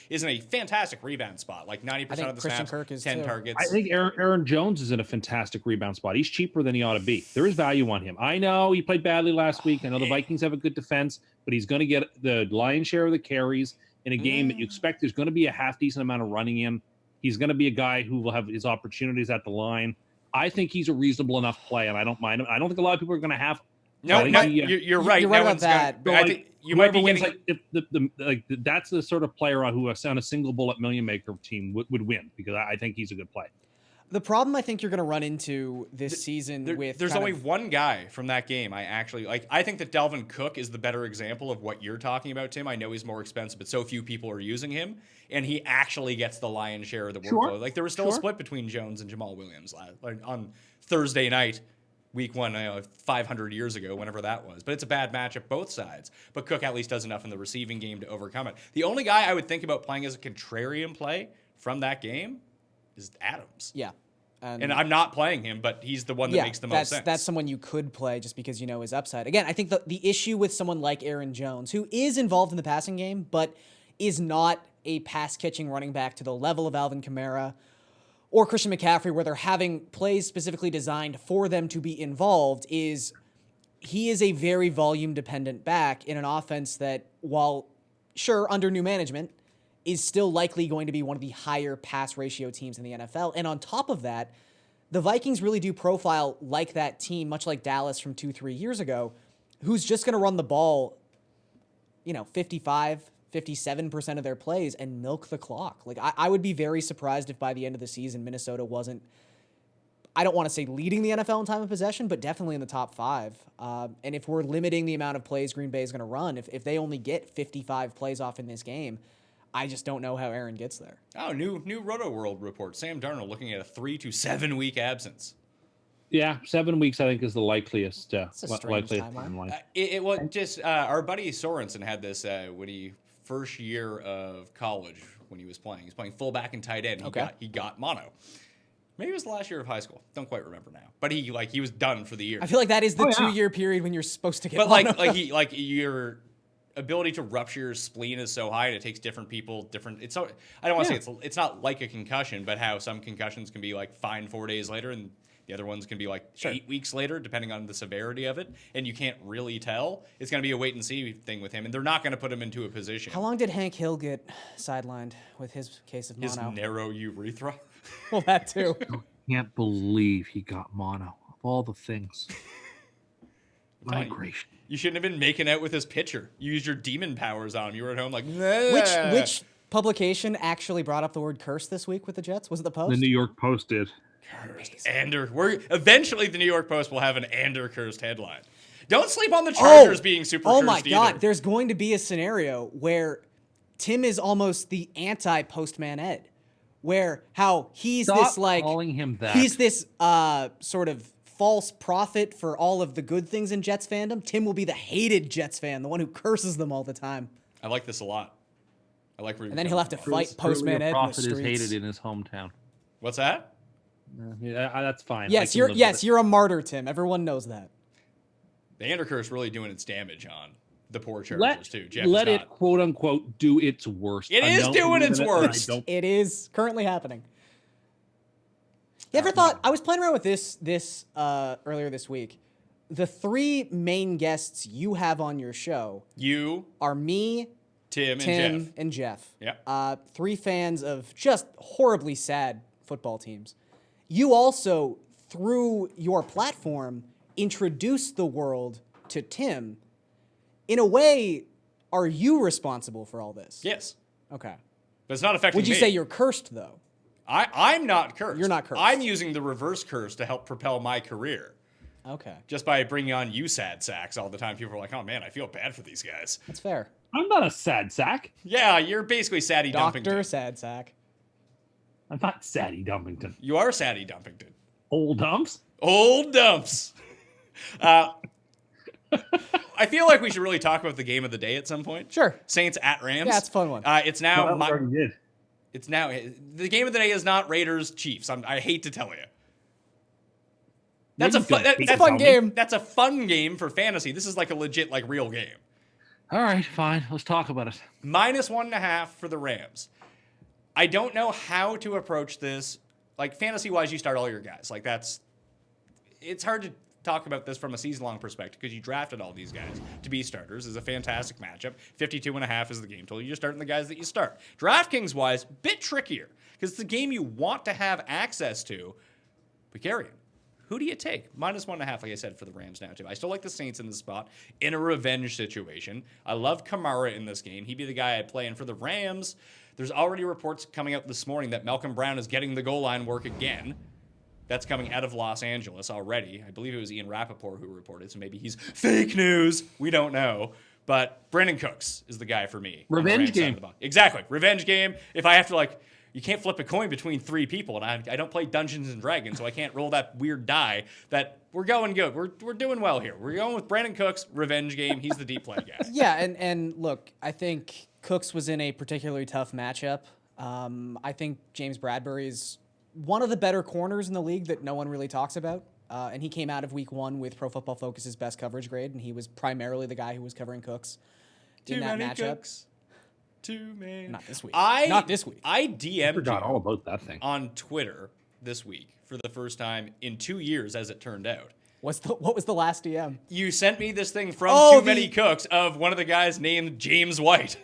is in a fantastic rebound spot, 90% I think of the Christian snaps, Kirk is 10 too. targets. I think Aaron Jones is in a fantastic rebound spot. He's cheaper than he ought to be. There is value on him. I know he played badly last week. I know the Vikings have a good defense, but he's going to get the lion's share of the carries in a game that you expect there's going to be a half-decent amount of running in. He's going to be a guy who will have his opportunities at the line. I think he's a reasonable enough play, and I don't mind him. I don't think a lot of people are going to have him. No, I think you're right. You're right No about one's that. gonna- I think you might be wins, getting. that's the sort of player who on a single bullet million maker team would win because I think he's a good play. The problem I think you're going to run into this season There's kind only of- one guy from that game I actually like. I think that Dalvin Cook is the better example of what you're talking about, Tim. I know he's more expensive, but so few people are using him, and he actually gets the lion's share of the workload. Like there was still a split between Jones and Jamal Williams on Thursday night, week 1, 500 years ago, whenever that was. But it's a bad matchup both sides. But Cook at least does enough in the receiving game to overcome it. The only guy I would think about playing as a contrarian play from that game is Adams. Yeah. And I'm not playing him, but he's the one that makes the most sense. That's someone you could play just because you know his upside. Again, I think the issue with someone like Aaron Jones, who is involved in the passing game, but is not a pass-catching running back to the level of Alvin Kamara or Christian McCaffrey, where they're having plays specifically designed for them to be involved, is he is a very volume-dependent back in an offense that, while sure, under new management, is still likely going to be one of the higher pass ratio teams in the NFL. And on top of that, the Vikings really do profile like that team, much like Dallas from 2-3 years ago, who's just going to run the ball, 55, 57% of their plays and milk the clock. Like I would be very surprised if by the end of the season, Minnesota wasn't, I don't want to say leading the NFL in time of possession, but definitely in the top 5. And if we're limiting the amount of plays Green Bay is going to run, if they only get 55 plays off in this game, I just don't know how Aaron gets there. Oh, new Roto World report. Sam Darnold looking at a 3 to 7 week absence. Yeah, 7 weeks I think is the likeliest strange timeline. It was just our buddy Sorensen had this when he first year of college when he was playing. He was playing fullback and tight end. He got mono. Maybe it was the last year of high school. Don't quite remember now. But he was done for the year. I feel like that is the 2-year period when you're supposed to get But mono. like your ability to rupture your spleen is so high, and it takes different people different. It's so I don't want to say it's not like a concussion, but how some concussions can be like fine 4 days later, and the other ones can be like 8 weeks later, depending on the severity of it, and you can't really tell. It's going to be a wait and see thing with him, and they're not going to put him into a position. How long did Hank Hill get sidelined with his case of mono? His narrow urethra. Well, that too. Can't believe he got mono. Of all the things. Migration. You shouldn't have been making out with his pitcher. You used your demon powers on him. You were at home like, Which publication actually brought up the word curse this week with the Jets? Was it the Post? The New York Post did. Eventually the New York Post will have an Ander cursed headline. Don't sleep on the Chargers being super cursed. Oh my God. Either. There's going to be a scenario where Tim is almost the anti-Postman Ed, where how he's Stop this like calling him that. He's this sort of false prophet for all of the good things in Jets fandom. Tim will be the hated Jets fan, the one who curses them all the time. I like this a lot. I like. And then he'll have to fight Postman Ed in the Prophet streets. is hated in his hometown. What's that? Yeah, that's fine. Yes, you're a martyr, Tim. Everyone knows that. The Ander curse really doing its damage on the poor Chargers too. Jeff let is it not. quote unquote do its worst. It is doing its worst. It is currently happening. You ever thought, I was playing around with this earlier this week. The 3 main guests you have on your show You, are me, Tim, and Jeff. Yeah. 3 fans of just horribly sad football teams. You also, through your platform, introduced the world to Tim. In a way, are you responsible for all this? Yes. Okay. But it's not affecting Would you me. say you're cursed, though? I'm not cursed. You're not cursed. I'm using the reverse curse to help propel my career. Okay. Just by bringing on you sad sacks all the time. People are like, oh man, I feel bad for these guys. That's fair. I'm not a sad sack. Yeah, you're basically Sadie Dr. Dumpington. Sad Sack. I'm not Sadie Dumpington. You are Sadie Dumpington. Old dumps. Old dumps. I feel like we should really talk about the game of the day at some point. Sure. Saints at Rams. Yeah, it's a fun one. It's now Well, that already did. It's now the game of the day is not Raiders Chiefs. I hate to tell you. That's Yeah, a fun. it's a fun game. That's a fun game for fantasy. This is like a legit real game. All right, fine. Let's talk about it. -1.5 for the Rams. I don't know how to approach this. Like fantasy wise, you start all your guys. Like it's hard to talk about this from a season-long perspective because you drafted all these guys to be starters. Is a fantastic matchup. 52.5 is the game total. You're starting the guys that you start. DraftKings-wise, bit trickier because it's the game you want to have access to. But Garion, who do you take? -1.5, like I said, for the Rams now, too. I still like the Saints in this spot in a revenge situation. I love Kamara in this game. He'd be the guy I'd play. And for the Rams, there's already reports coming out this morning that Malcolm Brown is getting the goal line work again. that's coming out of Los Angeles already. I believe it was Ian Rappaport who reported, so maybe he's fake news. We don't know. But Brandon Cooks is the guy for me. on the Revenge Rams side of game. the ball. Exactly. Revenge game. If I have to, you can't flip a coin between three people, and I don't play Dungeons and Dragons, so I can't roll that weird die. That we're going good. We're doing well here. We're going with Brandon Cooks, revenge game. He's the deep play guy. Yeah, and look, I think Cooks was in a particularly tough matchup. I think James Bradbury is one of the better corners in the league that no one really talks about. And he came out of week 1 with Pro Football Focus's best coverage grade, and he was primarily the guy who was covering Cooks in that matchup. Cooks. Too many. Not this week. Not this week. I DM'd Forgot you all about that thing. on Twitter this week for the first time in 2 years, as it turned out. What was the last DM? You sent me this thing from Oh, Too Many Cooks of one of the guys named James White.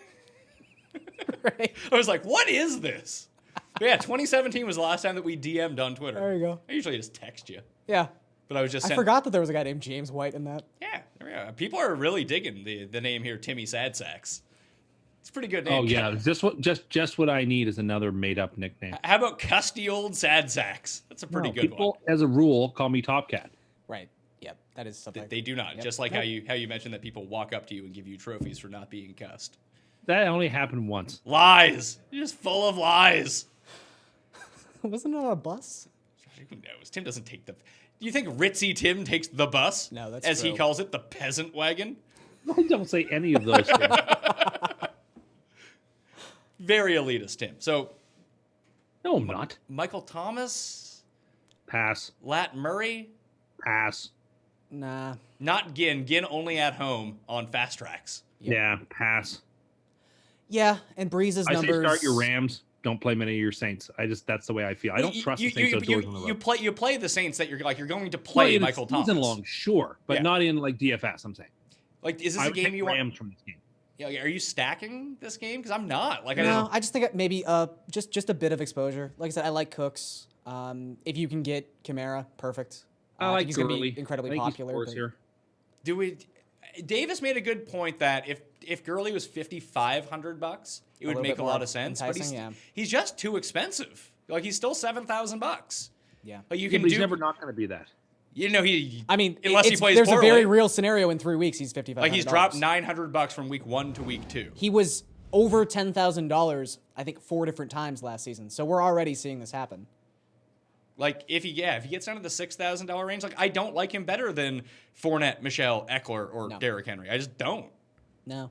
Right. I was like, what is this? But yeah, 2017 was the last time that we DM'd on Twitter. There you go. I usually just text you. Yeah. But I was just I sent, forgot that there was a guy named James White in that. Yeah, there we go. People are really digging the name here, Timmy Sadsacks. It's a pretty good name. Oh yeah, just what I need is another made up nickname. How about Custy Old Sadsacks? That's a pretty No, good people, one. as a rule, call me Top Cat. Right. Yep. That is something. They do not. Yep. Just like how you mentioned that people walk up to you and give you trophies for not being cussed. That only happened once. Lies. You're just full of lies. Wasn't it on a bus? Who knows? Tim doesn't take the... Do you think Ritzy Tim takes the bus? No, that's as he true. calls it, the peasant wagon? I don't say any of those things. Very elitist, Tim. So, No, I'm not. Michael Thomas, Pass. Lat Murray, Pass. Nah. not Ginn. Ginn only at home on fast tracks. Yeah, pass. Yeah, and Breeze's I say numbers. start your Rams. Don't play many of your Saints. That's the way I feel. I don't trust the Saints outdoors on the road. You play the Saints that you're going to play in a Michael Thomas. season long, sure, but Yeah. not in like DFS. I'm saying. Like, is this I a would game take you want? Rams from this game. Yeah, are you stacking this game? Because I'm not. Like, No, I just think maybe just a bit of exposure. Like I said, I like Cooks. If you can get Kamara, perfect. I think like he's going to Gurley. be incredibly I think he popular. scores but- here. do we? Davis made a good point that if Gurley was $5,500, it would little make bit a lot more of sense. But enticing, he's just too expensive. Like, he's still $7,000. Yeah. Like, you Yeah, can but do. he's never not going to be that. You know, he. I mean, unless he plays there's poorly. a very real scenario in 3 weeks. He's $5,500. Like, he's dropped $900 from week 1 to week 2. He was over $10,000, I think, 4 different times last season. So we're already seeing this happen. Like, if he gets down to the $6,000 range, like, I don't like him better than Fournette, Michelle, Eckler, or No. Derrick Henry. I just don't. No. Or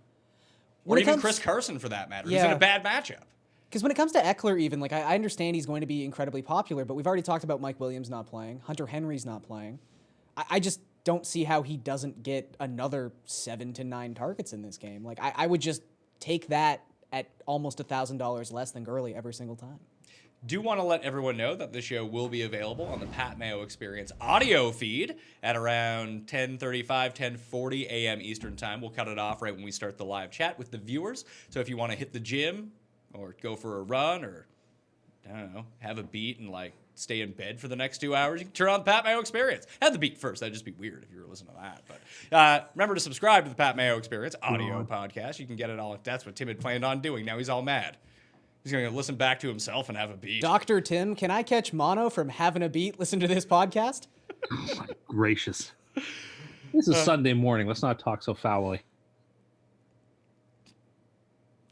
When it even comes- Chris Carson, for that matter. He's in Yeah. a bad matchup. Because when it comes to Eckler, even, like, I understand he's going to be incredibly popular, but we've already talked about Mike Williams not playing. Hunter Henry's not playing. I just don't see how he doesn't get another 7 to 9 targets in this game. Like, I would just take that at almost $1,000 less than Gurley every single time. Do want to let everyone know that the show will be available on the Pat Mayo Experience audio feed at around 10:35, 10:40 a.m. Eastern Time. We'll cut it off right when we start the live chat with the viewers. So if you want to hit the gym or go for a run or, I don't know, have a beat and, like, stay in bed for the next 2 hours, you can turn on the Pat Mayo Experience. Have the beat first. That'd just be weird if you were listening to that. But remember to subscribe to the Pat Mayo Experience audio podcast. You can get it all. That's what Tim had planned on doing. Now he's all mad. He's going to listen back to himself and have a beat. Dr. Tim, can I catch mono from having a beat? Listen to this podcast? Oh my gracious. This is Sunday morning. Let's not talk so foully.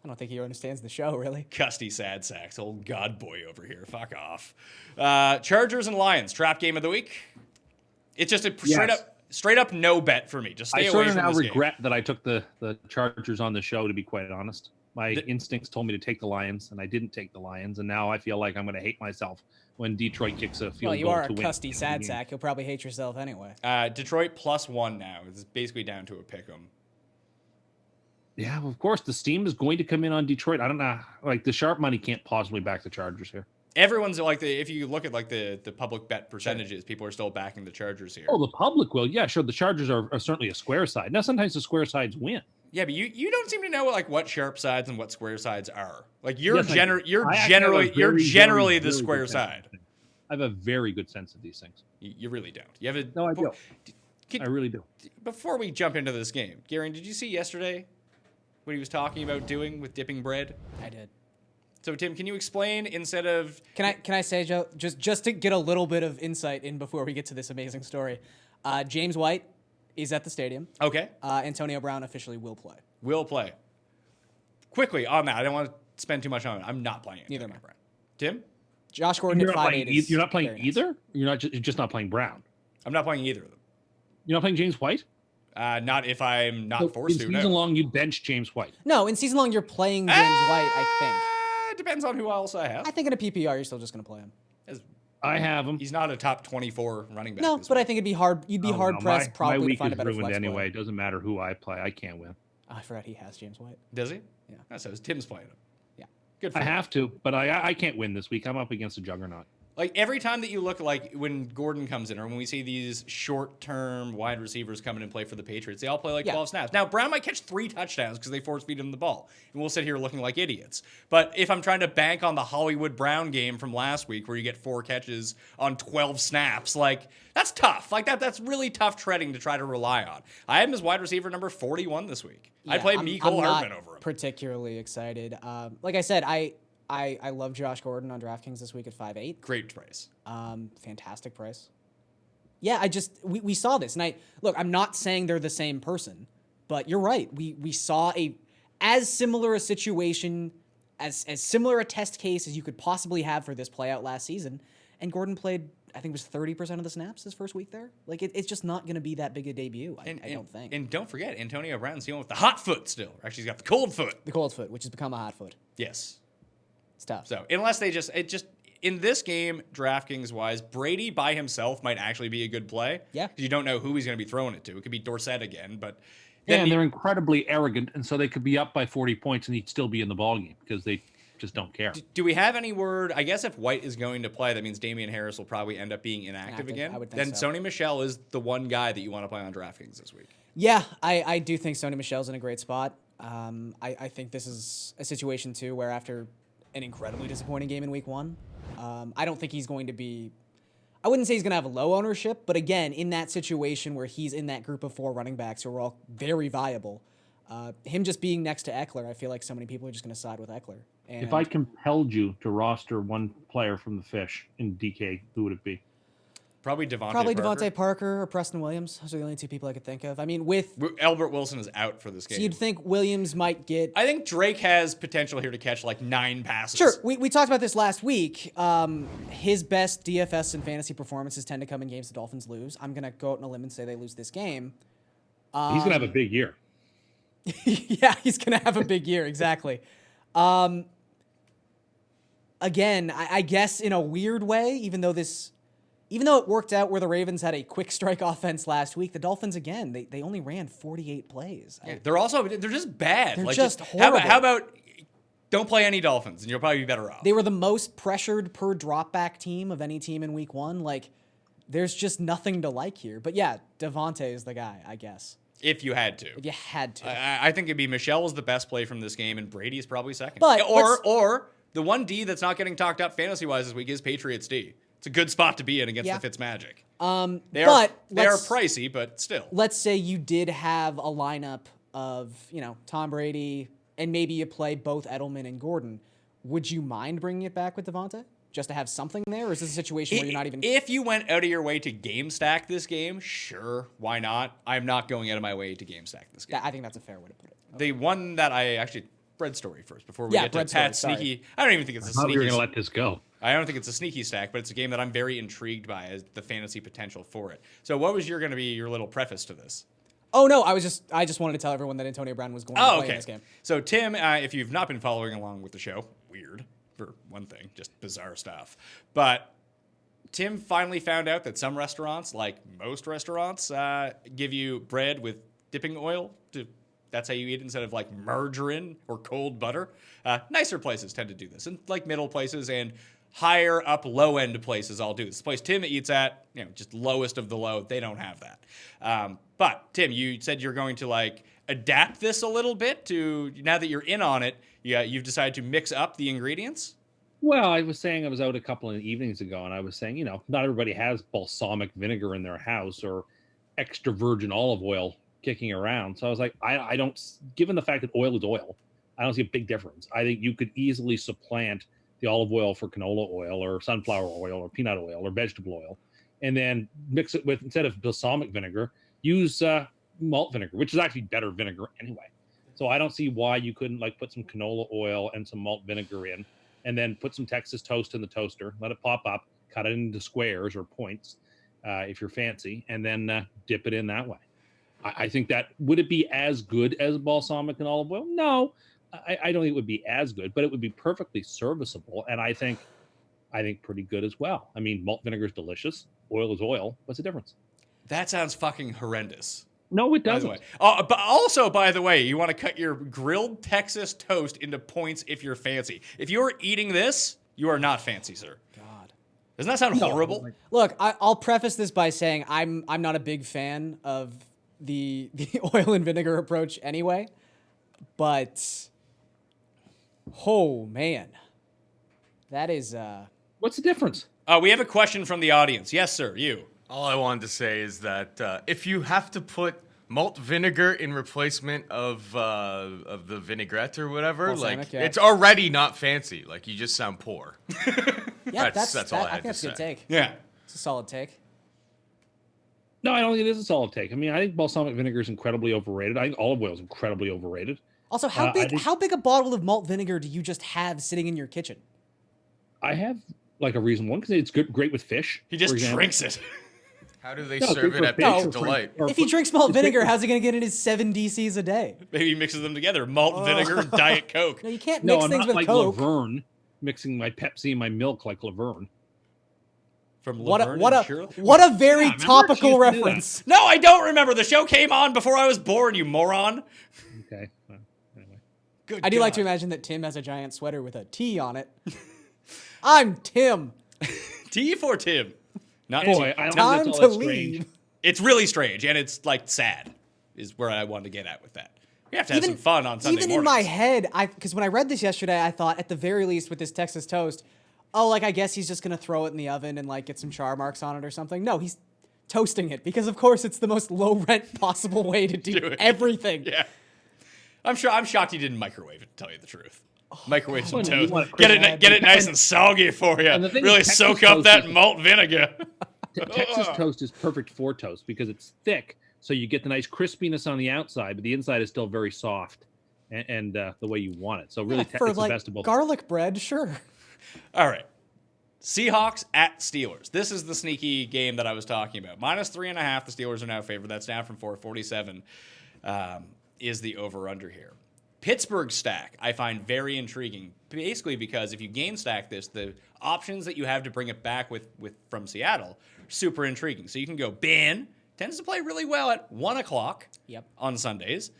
I don't think he understands the show, really. Custy sad sacks, old god boy over here. Fuck off. Chargers and Lions, trap game of the week. It's just a straight up no bet for me. Just stay I away sort from of now this regret that I took the Chargers on the show, to be quite honest. My The- instincts told me to take the Lions, and I didn't take the Lions, and now I feel like I'm going to hate myself when Detroit kicks a field Well, you goal are a to win. custy sad sack. You'll probably hate yourself anyway. game. Detroit +1 now. It's basically down to a pick 'em. Yeah, well, of course, the steam is going to come in on Detroit. I don't know. Like, the sharp money can't possibly back the Chargers here. Everyone's like, if you look at like the public bet percentages, people are still backing the Chargers here. Oh, the public will. Yeah, sure. The Chargers are certainly a square side. Now, sometimes the square sides win. Yeah, but you don't seem to know what sharp sides and what square sides are. Like you're Yes, I do. you're I actually have a generally very, the very square good sense of side. things. I have a very good sense of these things. You really don't. You have a No, I do. Can- I really do. Before we jump into this game, Garion, did you see yesterday what he was talking about doing with dipping bread? I did. So Tim, can you explain instead of Can I say, Joe, just to get a little bit of insight in before we get to this amazing story? James White is at the stadium. okay, Antonio Brown officially will play. will play quickly on that? I don't want to spend too much on it. I'm not playing it. Neither am I. Brown. Tim, Josh Gordon You're at not playing, 5'8". you're not playing very nice. either? You're just not playing Brown. I'm not playing either of them. You're not playing James White? Not if I'm not So forced in to. season No. long, you bench James White. No, in season long, you're playing James White, I It depends on who else I think. have. I think in a PPR, you're still just going to play him. As- I have him. He's not a top 24 running back. No, this but I week. think it'd be hard. You'd be hard pressed my probably to week find a is better ruined flex anyway. play. It doesn't matter who I play. I can't win. Oh, I forgot he has James White. Does he? Yeah. So Tim's playing him. Yeah. Good for I him. have to, but I can't win this week. I'm up against a juggernaut. Like every time that you look, like when Gordon comes in or when we see these short-term wide receivers come in and play for the Patriots, they all play like Yeah. 12 snaps. Now, Brown might catch 3 touchdowns because they force-feed him the ball, and we'll sit here looking like idiots. But if I'm trying to bank on the Hollywood Brown game from last week where you get 4 catches on 12 snaps, like that's tough. Like that's really tough treading to try to rely on. I have him as wide receiver number 41 this week. I play I'm Mecole not Hardman over him. particularly excited. Like I said, I love Josh Gordon on DraftKings this week at 5'8". Great price. Fantastic price. Yeah, we saw this, and I'm not saying they're the same person, but you're right. We saw as similar a situation, as similar a test case as you could possibly have for this play out last season, and Gordon played, I think it was 30% of the snaps his first week there. Like it's just not going to be that big a debut. I don't think. And don't forget, Antonio Brown's dealing with the hot foot still. Or actually, he's got the cold foot. The cold foot, which has become a hot foot. Yes. It's tough. So unless they in this game, DraftKings wise, Brady by himself might actually be a good play. Yeah. 'Cause you don't know who he's going to be throwing it to. It could be Dorsett again, but Yeah, then and they're incredibly arrogant, and so they could be up by 40 points and he'd still be in the ballgame because they just don't care. do we have any word? I guess if White is going to play, that means Damian Harris will probably end up being inactive Inactive, again. I would think Then so. Sony Michel is the one guy that you want to play on DraftKings this week. Yeah, I do think Sony Michel's in a great spot. I think this is a situation, too, where after an incredibly disappointing game in week 1, I don't think he's going to be... I wouldn't say he's going to have a low ownership, but again, in that situation where he's in that group of 4 running backs who are all very viable, him just being next to Eckler, I feel like so many people are just going to side with Eckler. And If I compelled you to roster one player from the Fish in DK, who would it be? Probably Devontae Probably Parker. Devontae Parker or Preston Williams. Those are the only 2 people I could think of. I mean, Albert Wilson is out for this game. so you'd think Williams might get... I think Drake has potential here to catch like 9 passes. Sure, we talked about this last week. His best DFS and fantasy performances tend to come in games the Dolphins lose. I'm going to go out on a limb and say they lose this game. He's going to have a big year. Yeah, he's going to have a big year, exactly. Again, I guess in a weird way, even though it worked out where the Ravens had a quick strike offense last week, the Dolphins, again, they only ran 48 plays. Yeah, they're just bad. They're like, just how horrible. about don't play any Dolphins and you'll probably be better off. They were the most pressured per dropback team of any team in week 1. Like, there's just nothing to like here. But yeah, Devontae is the guy, I guess. If you had to. If you had to. I think it'd be Michelle is the best play from this game, and Brady is probably second. But or the one D that's not getting talked up fantasy wise this week is Patriots D. It's a good spot to be in against Yeah. the Fitzmagic. They but are let's- pricey, but still. Let's say you did have a lineup of, Tom Brady, and maybe you play both Edelman and Gordon. Would you mind bringing it back with Devontae? Just to have something there? Or is this a situation where you're not even... If you went out of your way to game stack this game, sure, why not? I'm not going out of my way to game stack this game. Yeah, I think that's a fair way to put it. The one that I actually... Bread story first before we Yeah, get to bread story, Pat's sorry. sneaky... I don't even think it's a I thought we sneaky... were going to let this go. I don't think it's a sneaky stack, but it's a game that I'm very intrigued by as the fantasy potential for it. So what was going to be your little preface to this? Oh, no, I just wanted to tell everyone that Antonio Brown was going to play in this game. So Tim, if you've not been following along with the show, weird for one thing, just bizarre stuff. But Tim finally found out that some restaurants, like most restaurants, give you bread with dipping oil. That's how you eat it instead of like margarine or cold butter. Nicer places tend to do this, and like middle places and higher up low end places all do this. The place Tim eats at, just lowest of the low, they don't have that. But Tim, you said you're going to like adapt this a little bit to now that you're in on it. You've decided to mix up the ingredients. Well, I was saying I was out a couple of evenings ago, and I was saying, not everybody has balsamic vinegar in their house or extra virgin olive oil kicking around. So I was like, I don't, given the fact that oil is oil, I don't see a big difference. I think you could easily supplant the olive oil for canola oil or sunflower oil or peanut oil or vegetable oil, and then mix it with, instead of balsamic vinegar, use malt vinegar, which is actually better vinegar anyway. So I don't see why you couldn't like put some canola oil and some malt vinegar in, and then put some Texas toast in the toaster, let it pop up, cut it into squares or points if you're fancy, and then dip it in that way. I think that, would it be as good as balsamic and olive oil? No, I don't think it would be as good, but it would be perfectly serviceable, and I think pretty good as well. I mean, malt vinegar is delicious. Oil is oil. What's the difference? That sounds fucking horrendous. No, it By the doesn't. way. But also, by the way, you want to cut your grilled Texas toast into points if you're fancy. If you're eating this, you are not fancy, sir. God. Doesn't that sound horrible? Look, I'll preface this by saying I'm not a big fan of the oil and vinegar approach anyway, but oh man, that is What's the difference? We have a question from the audience. Yes, sir. You. All I wanted to say is that if you have to put malt vinegar in replacement of the vinaigrette or whatever, Balsamic, yeah. it's already not fancy. Like, you just sound poor. yeah. That's all I had think to that's a good say. take. Yeah. It's a solid take. No, I don't think it is a solid take. I mean, I think balsamic vinegar is incredibly overrated. I think olive oil is incredibly overrated. Also, I think- how big a bottle of malt vinegar do you just have sitting in your kitchen? I have like a reason one because it's great with fish. He just for example. drinks it. How do they No, serve good it at for Pizza fish or Delight? or If he for- drinks malt vinegar, how's he going to get in his 7 DCs a day? Maybe he mixes them together. Malt vinegar and Diet Coke. No, you can't No, mix I'm things not with like Coke. Laverne mixing my Pepsi and my milk like Laverne. From What Laverne a and Shirley? what a very Yeah, remember? She topical used to do that. reference. No, I don't remember. The show came on before I was born, you moron. Okay. Well, anyway. Good I do like to God. imagine that Tim has a giant sweater with a T on it. I'm Tim. T for Tim. Not Boy, T. I don't Time think that's to all that strange. leave. It's really strange, and it's like sad, is where I wanted to get at with that. We have to have some fun on Sunday Even mornings. in my head, because when I read this yesterday, I thought at the very least with this Texas toast, oh, like I guess he's just gonna throw it in the oven and like get some char marks on it or something. No, he's toasting it because of course it's the most low rent possible way to do it. everything. Yeah. I'm shocked he didn't microwave it, to tell you the truth. Microwave some Well, no, you toast. want Get it nice and soggy for you. And the thing Really is, Texas soak up toast that is- malt vinegar. Texas toast is perfect for toast because it's thick, so you get the nice crispiness on the outside, but the inside is still very soft and the way you want it. So really, Yeah, for it's the like best of both. garlic bread, sure. All right. Seahawks at Steelers. This is the sneaky game that I was talking about. -3.5. The Steelers are now favored. That's down from 447. Is the over-under here. Pittsburgh stack I find very intriguing, basically because if you game stack this, the options that you have to bring it back with from Seattle are super intriguing. So you can go Ben, tends to play really well at 1 o'clock on Sundays.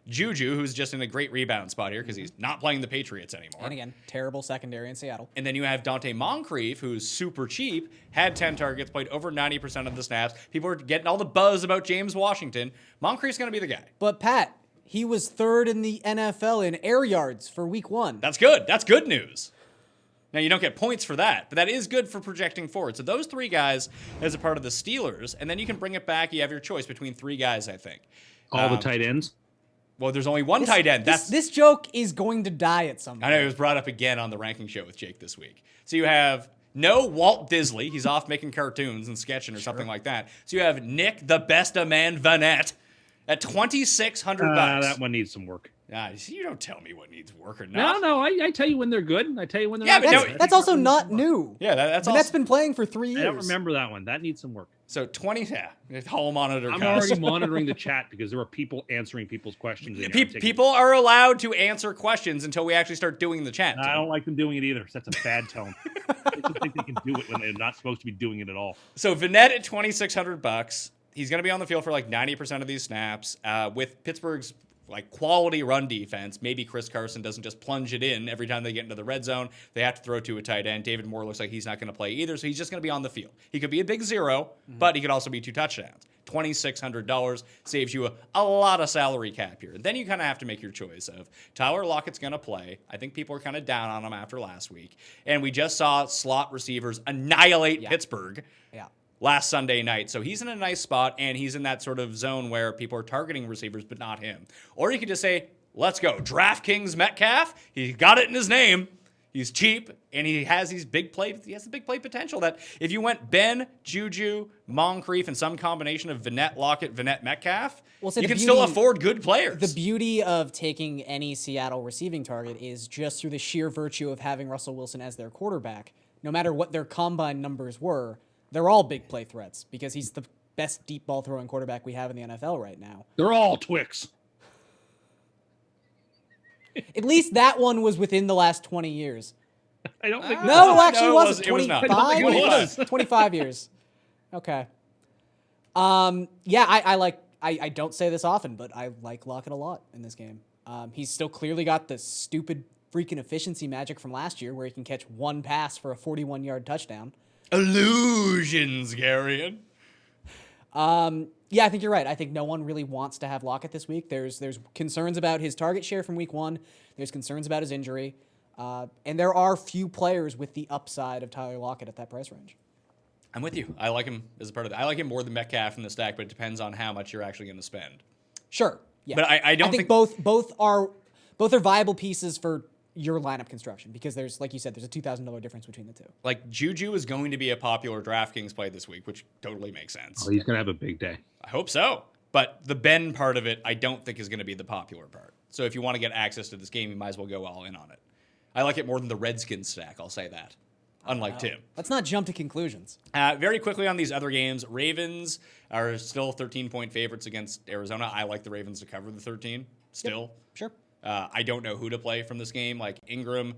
Juju, who's just in a great rebound spot here because he's not playing the Patriots anymore. And again, terrible secondary in Seattle. And then you have Dante Moncrief, who's super cheap, had 10 targets, played over 90% of the snaps. People are getting all the buzz about James Washington. Moncrief's going to be the guy. But Pat, he was third in the NFL in air yards for week 1. That's good. That's good news. Now, you don't get points for that, but that is good for projecting forward. So those 3 guys as a part of the Steelers, and then you can bring it back. You have your choice between 3 guys, I think. All the tight ends. Well, there's only one tight end. This joke is going to die at some point. I know it was brought up again on the ranking show with Jake this week. So you have no Walt Disley. He's off making cartoons and sketching or something like that. So you have Nick, the best of man, Vanette at $2,600. That one needs some work. You don't tell me what needs work or not. No, I tell you when they're good. I tell you when they're Yeah, not but good. no, That's also not new. Yeah, that's all. That's been playing for 3 years. I don't remember that one. That needs some work. So 20, hall monitor. I'm cost. already monitoring the chat because there are people answering people's questions. in there. I'm taking- People are allowed to answer questions until we actually start doing the chat. I don't like them doing it either. That's a bad tone. They should think they can do it when they're not supposed to be doing it at all. So Vanette at $2,600. He's going to be on the field for like 90% of these snaps. With Pittsburgh's like quality run defense, maybe Chris Carson doesn't just plunge it in every time they get into the red zone. They have to throw to a tight end. David Moore looks like he's not going to play either, so he's just going to be on the field. He could be a big 0, but he could also be 2 touchdowns. $2,600 saves you a lot of salary cap here. Then you kind of have to make your choice of Tyler Lockett's going to play. I think people are kind of down on him after last week. And we just saw slot receivers annihilate Pittsburgh last Sunday night. So he's in a nice spot, and he's in that sort of zone where people are targeting receivers, but not him. Or you could just say, Let's go. DraftKings Metcalf. He got it in his name. He's cheap, and he has these big play. He has the big play potential that if you went Ben, Juju, Moncrief, and some combination of Vinette, Lockett, Vinette, Metcalf, Well, so you the can still beauty- afford good players. The beauty of taking any Seattle receiving target is just through the sheer virtue of having Russell Wilson as their quarterback. No matter what their combine numbers were, they're all big play threats because he's the best deep ball throwing quarterback we have in the NFL right now. They're all Twix. At least that one was within the last 20 years. I don't think. No, actually, it it wasn't. was- it was not. 25? I don't think it was. 25 years. Okay. Yeah, I don't say this often, but I like Lockett a lot in this game. He's still clearly got the stupid freaking efficiency magic from last year where he can catch one pass for a 41-yard touchdown. Illusions, Garion. Yeah, I think you're right. I think no one really wants to have Lockett this week. There's concerns about his target share from week 1. There's concerns about his injury. And there are few players with the upside of Tyler Lockett at that price range. I'm with you. I like him as a part of that. I like him more than Metcalf in the stack, but it depends on how much you're actually going to spend. Sure. Yeah. But I don't think think- both are viable pieces for your lineup construction because there's, like you said, there's a $2,000 difference between the two. Like, Juju is going to be a popular DraftKings play this week, which totally makes sense. Oh, he's gonna have a big day. I hope so. But the Ben part of it, I don't think is going to be the popular part. So if you want to get access to this game, you might as well go all in on it. I like it more than the Redskins stack, I'll say that. Unlike Tim. Let's not jump to conclusions. Very quickly on these other games, Ravens are still 13-point favorites against Arizona. I like the Ravens to cover the 13 still. Sure. I don't know who to play from this game, like Ingram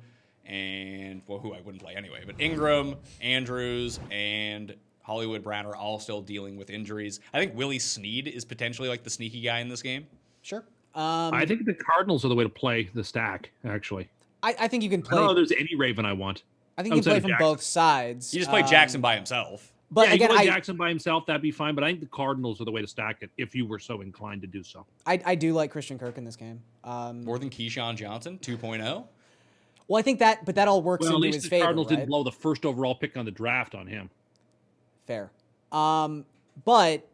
and, well, who I wouldn't play anyway, but Ingram, Andrews, and Hollywood Brown are all still dealing with injuries. I think Willie Snead is potentially like the sneaky guy in this game. Sure. I think the Cardinals are the way to play the stack. Actually, I think you can I play. don't know if there's any Raven I want. I think you can outside play of from Jackson. both sides. You just play Jackson by himself. But Yeah, again, you can play Jackson by himself, that'd be fine. But I think the Cardinals are the way to stack it if you were so inclined to do so. I do like Christian Kirk in this game. More than Keyshawn Johnson, 2.0. Well, I think that, but that all works Well, at into least his the favor, Cardinals right? didn't blow the first overall pick on the draft on him. Fair. But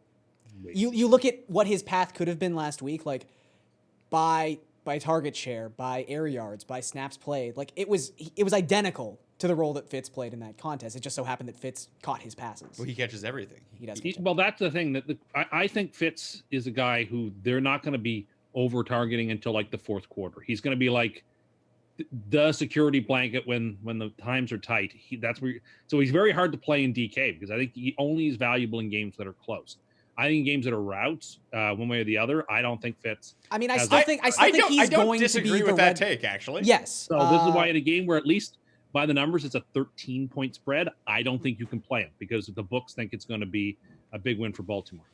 you look at what his path could have been last week, like by target share, by air yards, by snaps played. Like it was identical to the role that Fitz played in that contest. It just so happened that Fitz caught his passes. Well, he catches everything. He does. Well, that's the thing. That I think Fitz is a guy who they're not going to be over targeting until like the fourth quarter. He's going to be like the security blanket when the times are tight. So he's very hard to play in DK because I think he only is valuable in games that are close. I think in games that are routes, one way or the other, I don't think Fitz. I mean, I has still that. think I he's don't going to disagree be with the that red. take, actually. Yes. So this is why in a game where at least by the numbers it's a 13-point spread, I don't think you can play him because the books think it's going to be a big win for Baltimore.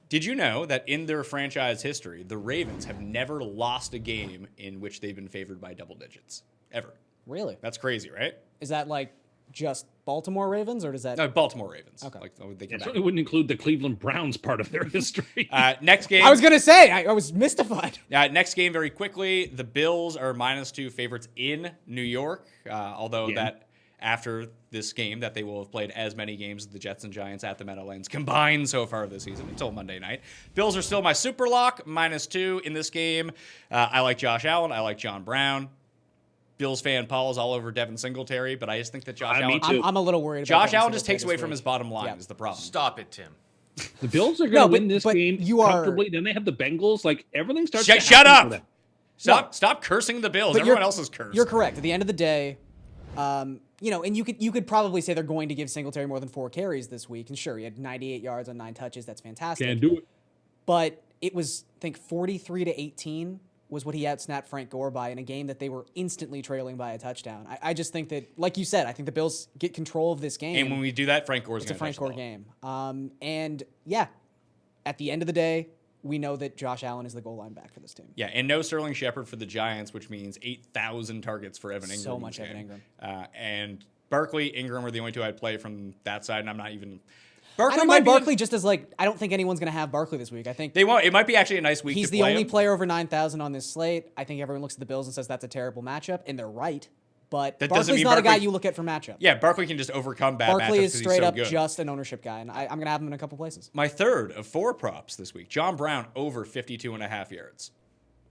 Did you know that in their franchise history, the Ravens have never lost a game in which they've been favored by double digits? Ever. Really? That's crazy, right? Is that like just Baltimore Ravens, or does that? No, Baltimore Ravens. Okay. Like, they It come back. certainly wouldn't include the Cleveland Browns part of their history. Next game. I was gonna say I was mystified. Next game, very quickly. The Bills are -2 favorites in New York. Although that after this game, that they will have played as many games as the Jets and Giants at the Meadowlands combined so far this season until Monday night. Bills are still my super lock, -2 in this game. I like Josh Allen. I like John Brown. Bills fan Paul is all over Devin Singletary, but I just think that Josh Allen. me too. I'm a little worried. about Josh Devin Allen just Singletary takes this away from week. his bottom line. Yeah. Is the problem. Stop it, Tim. The Bills are going to No, win this but game you are- comfortably. Then they have the Bengals. Like everything starts. Shut to happen up! for them. Stop cursing the Bills. But Everyone else is cursed. You're correct. At the end of the day, and you could probably say they're going to give Singletary more than 4 carries this week. And sure, he had 98 yards on 9 touches. That's fantastic. Can't do it. But it was, I think, 43-18 was what he outsnapped Frank Gore by in a game that they were instantly trailing by a touchdown. I just think that, like you said, I think the Bills get control of this game. And when we do that, Frank Gore's it's a going to Frank Gore game. And yeah, at the end of the day, we know that Josh Allen is the goal line back for this team. Yeah, and no Sterling Shepard for the Giants, which means 8,000 targets for Evan Ingram. So in much this Evan game. Ingram. And Barkley, Ingram are the only two I'd play from that side, and I'm not even. I Barkley don't might mind be. Barkley just as like, I don't think anyone's going to have Barkley this week. I think They won't. It might be actually a nice week. he's to the play only him. player over 9,000 on this slate. I think everyone looks at the Bills and says that's a terrible matchup, and they're right. But That doesn't Barkley's mean not a guy Barkley- you look at for matchup. Yeah, Barkley can just overcome bad Barkley matchups is 'cause straight he's so up good. just an ownership guy, and I'm going to have him in a couple places. My third of 4 props this week. John Brown over 52.5 yards.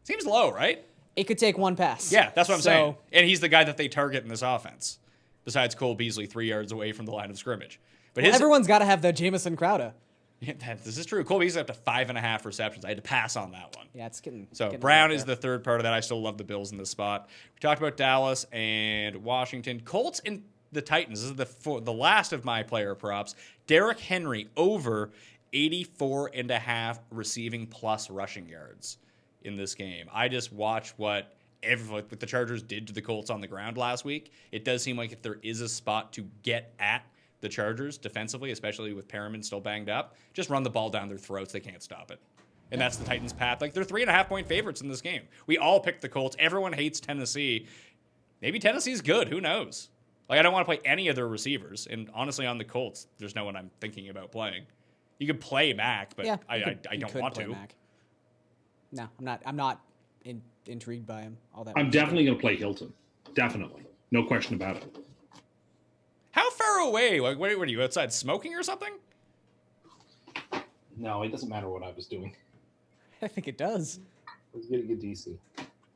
Seems low, right? It could take one pass. Yeah, that's what I'm So- saying. And he's the guy that they target in this offense, besides Cole Beasley 3 yards away from the line of scrimmage. But Well, everyone's got to have the Jamison Crowder. Yeah, this is true. Cole Beasley up to 5.5 receptions. I had to pass on that one. Yeah, it's getting. So getting Brown up is there. the third part of that. I still love the Bills in this spot. We talked about Dallas and Washington. Colts and the Titans. This is the last of my player props. Derrick Henry over 84.5 receiving plus rushing yards in this game. I just watched what the Chargers did to the Colts on the ground last week. It does seem like if there is a spot to get at the Chargers defensively, especially with Perriman still banged up, just run the ball down their throats. They can't stop it. And that's the Titans' path. Like, they're 3.5-point favorites in this game. We all picked the Colts. Everyone hates Tennessee. Maybe Tennessee's good. Who knows? Like, I don't want to play any of their receivers. And honestly, on the Colts, there's no one I'm thinking about playing. You could play Mac, but Yeah, I you don't could want play to. Mac. No, I'm not intrigued by him all that I'm much. definitely going to play Hilton. Definitely. No question about it. How far away? Like, what are you, outside smoking or something? No, it doesn't matter what I was doing. I think it does. I was getting a DC.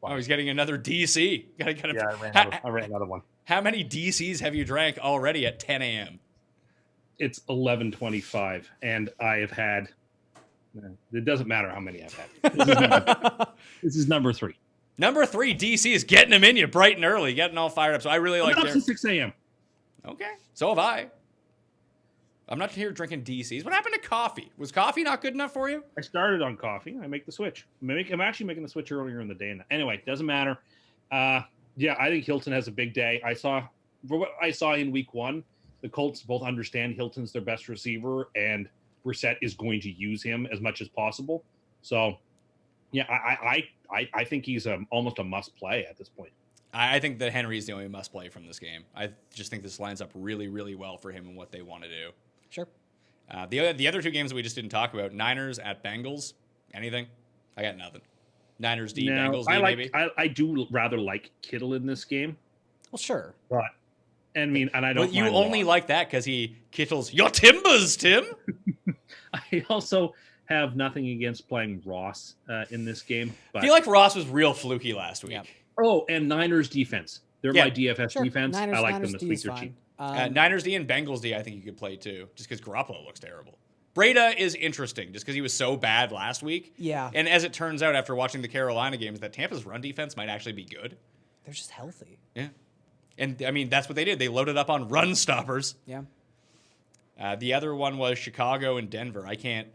Oh, he's getting another DC. Gotta, I ran another one. How many DCs have you drank already at 10 a.m.? It's 11:25, and I have had. It doesn't matter how many I've had. This is number 3. Number 3, DC is getting them in you bright and early, getting all fired up. So I really like I'm up their... to 6 a.m. Okay, so have I. I'm not here drinking DCs. What happened to coffee? Was coffee not good enough for you? I started on coffee. I make the switch. I'm actually making the switch earlier in the day. Anyway, doesn't matter. Yeah, I think Hilton has a big day. For what I saw in week 1, the Colts both understand Hilton's their best receiver, and Brissett is going to use him as much as possible. So, yeah, I think he's almost a must play at this point. I think that Henry is the only must play from this game. I just think this lines up really, really well for him and what they want to do. Sure. The other two games that we just didn't talk about, Niners at Bengals. Anything? I got nothing. Niners D, Bengals D, maybe. I do rather like Kittle in this game, Well, sure. but I mean, and I don't. But you mind only Watt. like that because he Kittles your timbers, Tim. I also have nothing against playing Ross in this game. But I feel like Ross was real fluky last week. Yeah. oh, and Niners defense. They're Yeah. my DFS Sure. defense. I like Niners them D this is week. They're fine. cheap. Niners D and Bengals D, I think you could play too, just because Garoppolo looks terrible. Breda is interesting, just because he was so bad last week. Yeah. And as it turns out, after watching the Carolina games, that Tampa's run defense might actually be good. They're just healthy. Yeah. And, I mean, that's what they did. They loaded up on run stoppers. Yeah. The other one was Chicago and Denver. I can't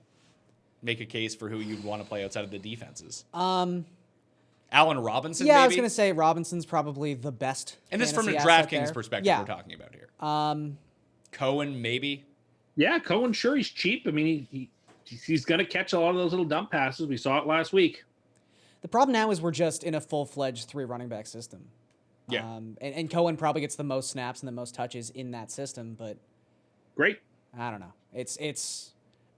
make a case for who you'd want to play outside of the defenses. Allen Robinson, Yeah, maybe? I was gonna say Robinson's probably the best. And this from a fantasy asset DraftKings there. perspective Yeah. we're talking about here. Cohen, maybe? Yeah, Cohen, sure, he's cheap. I mean, he's going to catch a lot of those little dump passes. We saw it last week. The problem now is we're just in a full-fledged 3 running back system. Yeah. And Cohen probably gets the most snaps and the most touches in that system, but Great. I don't know.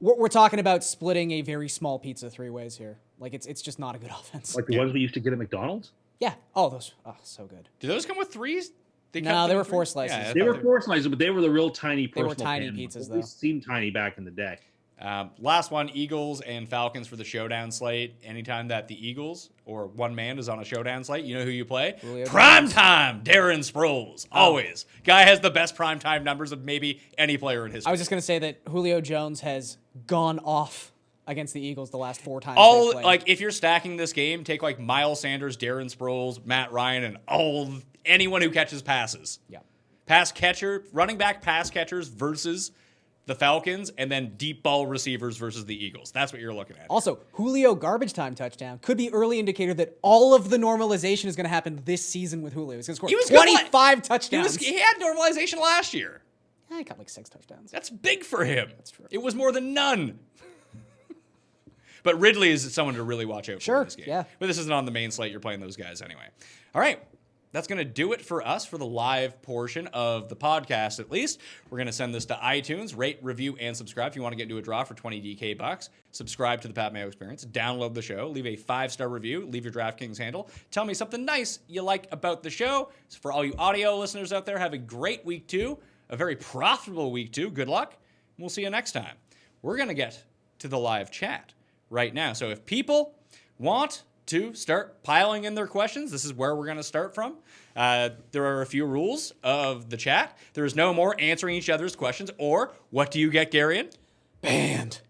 We're talking about splitting a very small pizza 3 ways here. Like it's just not a good offense. Like the ones we used to get at McDonald's? Yeah. Oh, those. Oh, so good. Do those come with threes? No, cut they them were with 4 threes? slices. Yeah, I They thought were 4 slices, but they were the real tiny They were personal tiny pan pizzas, ones. though. They seemed tiny back in the day. Last one, Eagles and Falcons for the showdown slate. Anytime that the Eagles or one man is on a showdown slate, you know who you play? Julio Prime Jones. time, Darren Sproles. Always. Guy has the best prime time numbers of maybe any player in history. I was just gonna say that Julio Jones has gone off against the Eagles the last 4 times. all they've played. like if you're stacking this game, take like Miles Sanders, Darren Sproles, Matt Ryan, and anyone who catches passes. Yeah. Running back pass catchers versus the Falcons, and then deep ball receivers versus the Eagles. That's what you're looking at. Also, Julio garbage time touchdown could be early indicator that all of the normalization is going to happen this season with Julio. He's going to score He was good 25 touchdowns. He had normalization last year. He got like 6 touchdowns. That's big for him. That's true. It was more than none. But Ridley is someone to really watch out for Sure, in this game. yeah. But this isn't on the main slate. You're playing those guys anyway. All right. That's going to do it for us for the live portion of the podcast, at least. We're going to send this to iTunes. Rate, review, and subscribe. If you want to get into a draw for 20 DK bucks, subscribe to the Pat Mayo Experience. Download the show. Leave a 5-star review. Leave your DraftKings handle. Tell me something nice you like about the show. So for all you audio listeners out there, have a great week 2. A very profitable week 2. Good luck. And we'll see you next time. We're going to get to the live chat right now. So if people want to start piling in their questions. This is where we're going to start from. There are a few rules of the chat. There is no more answering each other's questions or what do you get, Garion? Banned.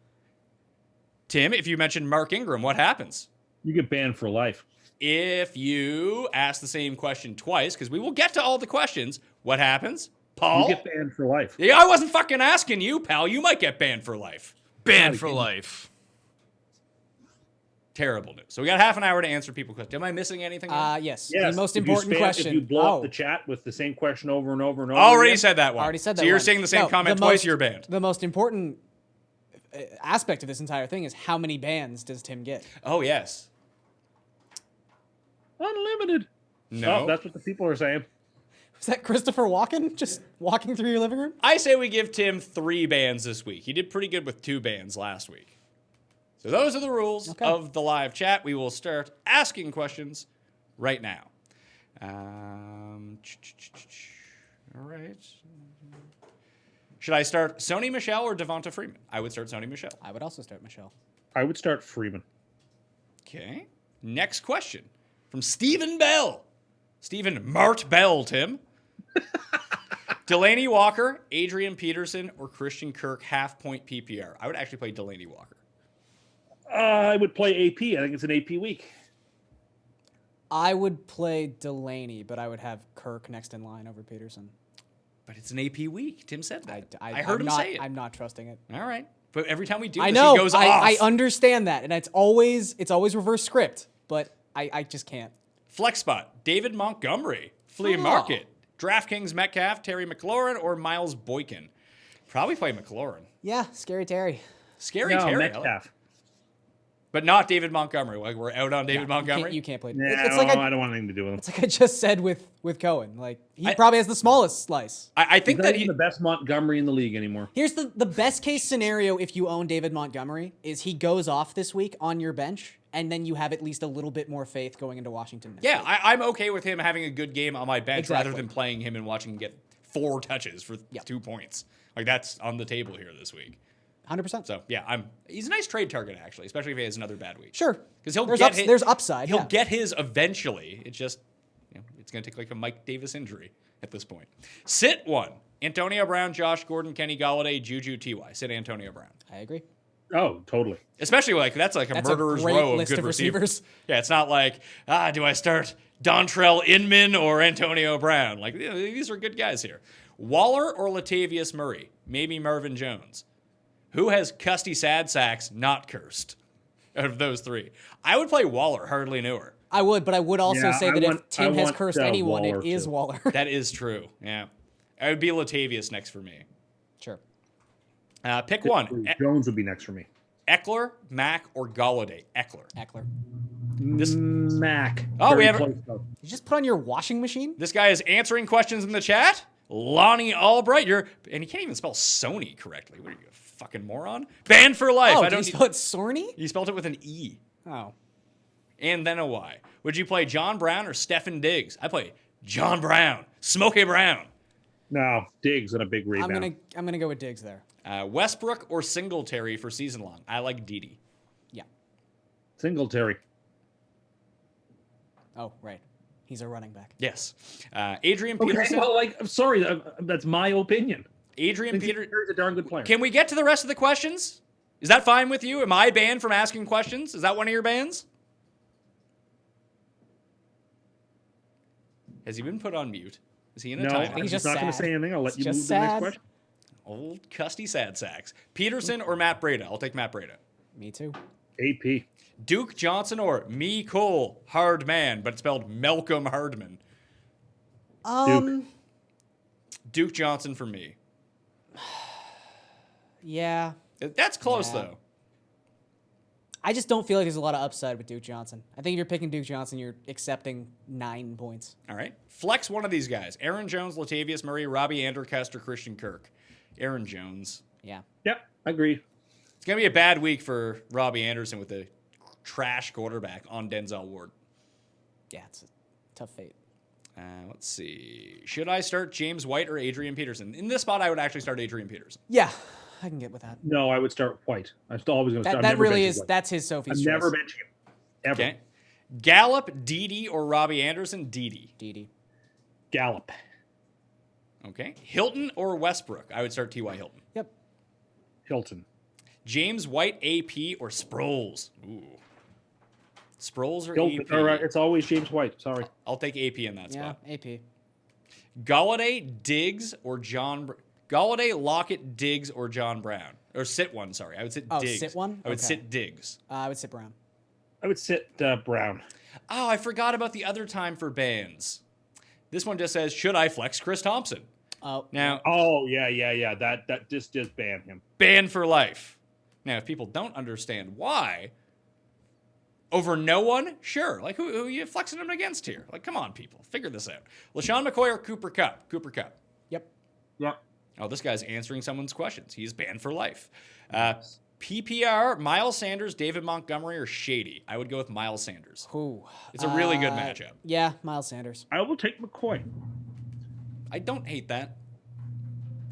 Tim, if you mention Mark Ingram, what happens? You get banned for life. If you ask the same question twice, because we will get to all the questions, what happens? Paul? You get banned for life. Yeah, I wasn't fucking asking you, pal. You might get banned for life. Banned for life. Terrible news. So we got half an hour to answer people's questions. Am I missing anything? Yes. Yes. The most If you important question. If you blow Oh. up the chat with the same question over and over and over Already again, said that one. Already said that So you're one. saying the same No, comment the twice, most- you're banned. The most important aspect of this entire thing is how many bans does Tim get? Oh, yes. unlimited. No. Oh, that's what the people are saying. Was that Christopher Walken just walking through your living room? I say we give Tim 3 bans this week. He did pretty good with 2 bans last week. So those are the rules of the live chat. We will start asking questions right now. All right. Should I start Sony Michel or Devonta Freeman? I would start Sony Michel. I would also start Michelle. I would start Freeman. Okay. Next question from Stephen Bell. Stephen Mart Bell, Tim. Delaney Walker, Adrian Peterson, or Christian Kirk half-point PPR? I would actually play Delaney Walker. I would play AP. I think it's an AP week. I would play Delaney, but I would have Kirk next in line over Peterson. But it's an AP week. Tim said that. I I'm heard him not, say it. I'm not trusting it. All right. But every time we do I this, know. he goes off. I understand that, and it's always reverse script, but I just can't. Flex spot, David Montgomery, flea market, DraftKings Metcalf, Terry McLaurin, or Miles Boykin. Probably play McLaurin. Yeah, scary Terry. Scary No, Terry. Metcalf. But not David Montgomery. Like we're out on David Montgomery. You can't play. Nah, It's like I don't want anything to do with him. it's like I just said with Cohen. Like he probably has the smallest slice. I think He's that not even the best Montgomery in the league anymore. Here's the best case scenario if you own David Montgomery is he goes off this week on your bench, and then you have at least a little bit more faith going into Washington next Yeah, week. I'm okay with him having a good game on my bench rather Exactly. than playing him and watching him get 4 touches for 2 points. Like that's on the table here this week. 100%. So yeah, he's a nice trade target actually, especially if he has another bad week. Sure. Because he'll there's get his, there's upside. He'll yeah. get his eventually. It's just it's going to take like a Mike Davis injury at this point. Sit 1. Antonio Brown, Josh Gordon, Kenny Golladay, Juju, Ty. Sit Antonio Brown. I agree. Oh, totally. Especially like that's like a That's murderer's a great row of list good of receivers. receivers. Yeah, it's not like do I start Dontrell Inman or Antonio Brown? Like these are good guys here. Waller or Latavius Murray? Maybe Marvin Jones. Who has Custy Sad Sacks not cursed out of those 3? I would play Waller, hardly knew her. I would, but I would also Yeah, say that if Tim has want, cursed anyone, Waller it is too. Waller. That is true. Yeah. It would be Latavius next for me. Sure. Pick one. Jones would be next for me. Eckler, Mack, or Golladay? Eckler. Eckler. Mac. Oh, we Very have- close, though. You just put on your washing machine? This guy is answering questions in the chat. Lonnie Albright, and he can't even spell Sony correctly. What are you, a fucking moron? Banned for life. Oh, I did don't. he spell it Sorny? He spelled it with an E Oh. and then a Y. Would you play John Brown or Stefan Diggs? I play John Brown, Smokey Brown. No, Diggs on a big rebound. I'm gonna go with Diggs there. Westbrook or Singletary for season long? I like Dede. Yeah. Singletary. Oh, right. He's a running back. Yes. Adrian Okay, Peterson. well, I'm sorry. That's my opinion. Adrian Peterson. He's a darn good player. Can we get to the rest of the questions? Is that fine with you? Am I banned from asking questions? Is that one of your bans? Has he been put on mute? Is he in a No, timeout? I'm he's just just not going to sad. say anything. I'll let He's you move just to the next sad. question. Old Custy Sad Sacks. Peterson or Matt Breda? I'll take Matt Breda. Me too. AP. Duke Johnson or Me Cole Hardman, but it's spelled Malcolm Hardman. Duke Johnson for me. Yeah. That's close Yeah. though. I just don't feel like there's a lot of upside with Duke Johnson. I think if you're picking Duke Johnson, you're accepting 9 points. All right. Flex one of these guys. Aaron Jones, Latavius Murray, Robbie Andercust, or Christian Kirk. Aaron Jones. Yeah. Yep, agreed. It's going to be a bad week for Robbie Anderson with a trash quarterback on Denzel Ward. Yeah, it's a tough fate. Let's see. Should I start James White or Adrian Peterson? In this spot, I would actually start Adrian Peterson. Yeah, I can get with that. No, I would start White. I'm still always going to start. That I'm never really benching is, White. that's his Sophie's I'm choice. never benching him. Ever. Okay. Gallup, Dede, or Robbie Anderson? Dede. Dede. Gallup. Okay. Hilton or Westbrook? I would start T.Y. Hilton. Yep. Hilton. James White, AP, or Sproles? Ooh. Sproles or Hilton. AP? Or, it's always James White. Sorry. I'll take AP in that Yeah, spot. AP. Galladay, Diggs, or John... Galladay, Lockett, Diggs, or John Brown? Or sit one, sorry. I would sit Diggs. Sit one? I would Okay. sit Diggs. I would sit Brown. I would sit Brown. Oh, I forgot about the other time for bans. This one just says, should I flex Chris Thompson? Oh, Now, Oh, yeah. That just ban him. ban for life. Now, if people don't understand why, over no one, sure. Like, who are you flexing him against here? Like, come on, people. Figure this out. LaShawn McCoy or Cooper Kupp? Cooper Kupp. Yep. Yep. Oh, this guy's answering someone's questions. He's banned for life. PPR, Miles Sanders, David Montgomery, or Shady? I would go with Miles Sanders. Ooh. It's a really good matchup. Yeah, Miles Sanders. I will take McCoy. I don't hate that.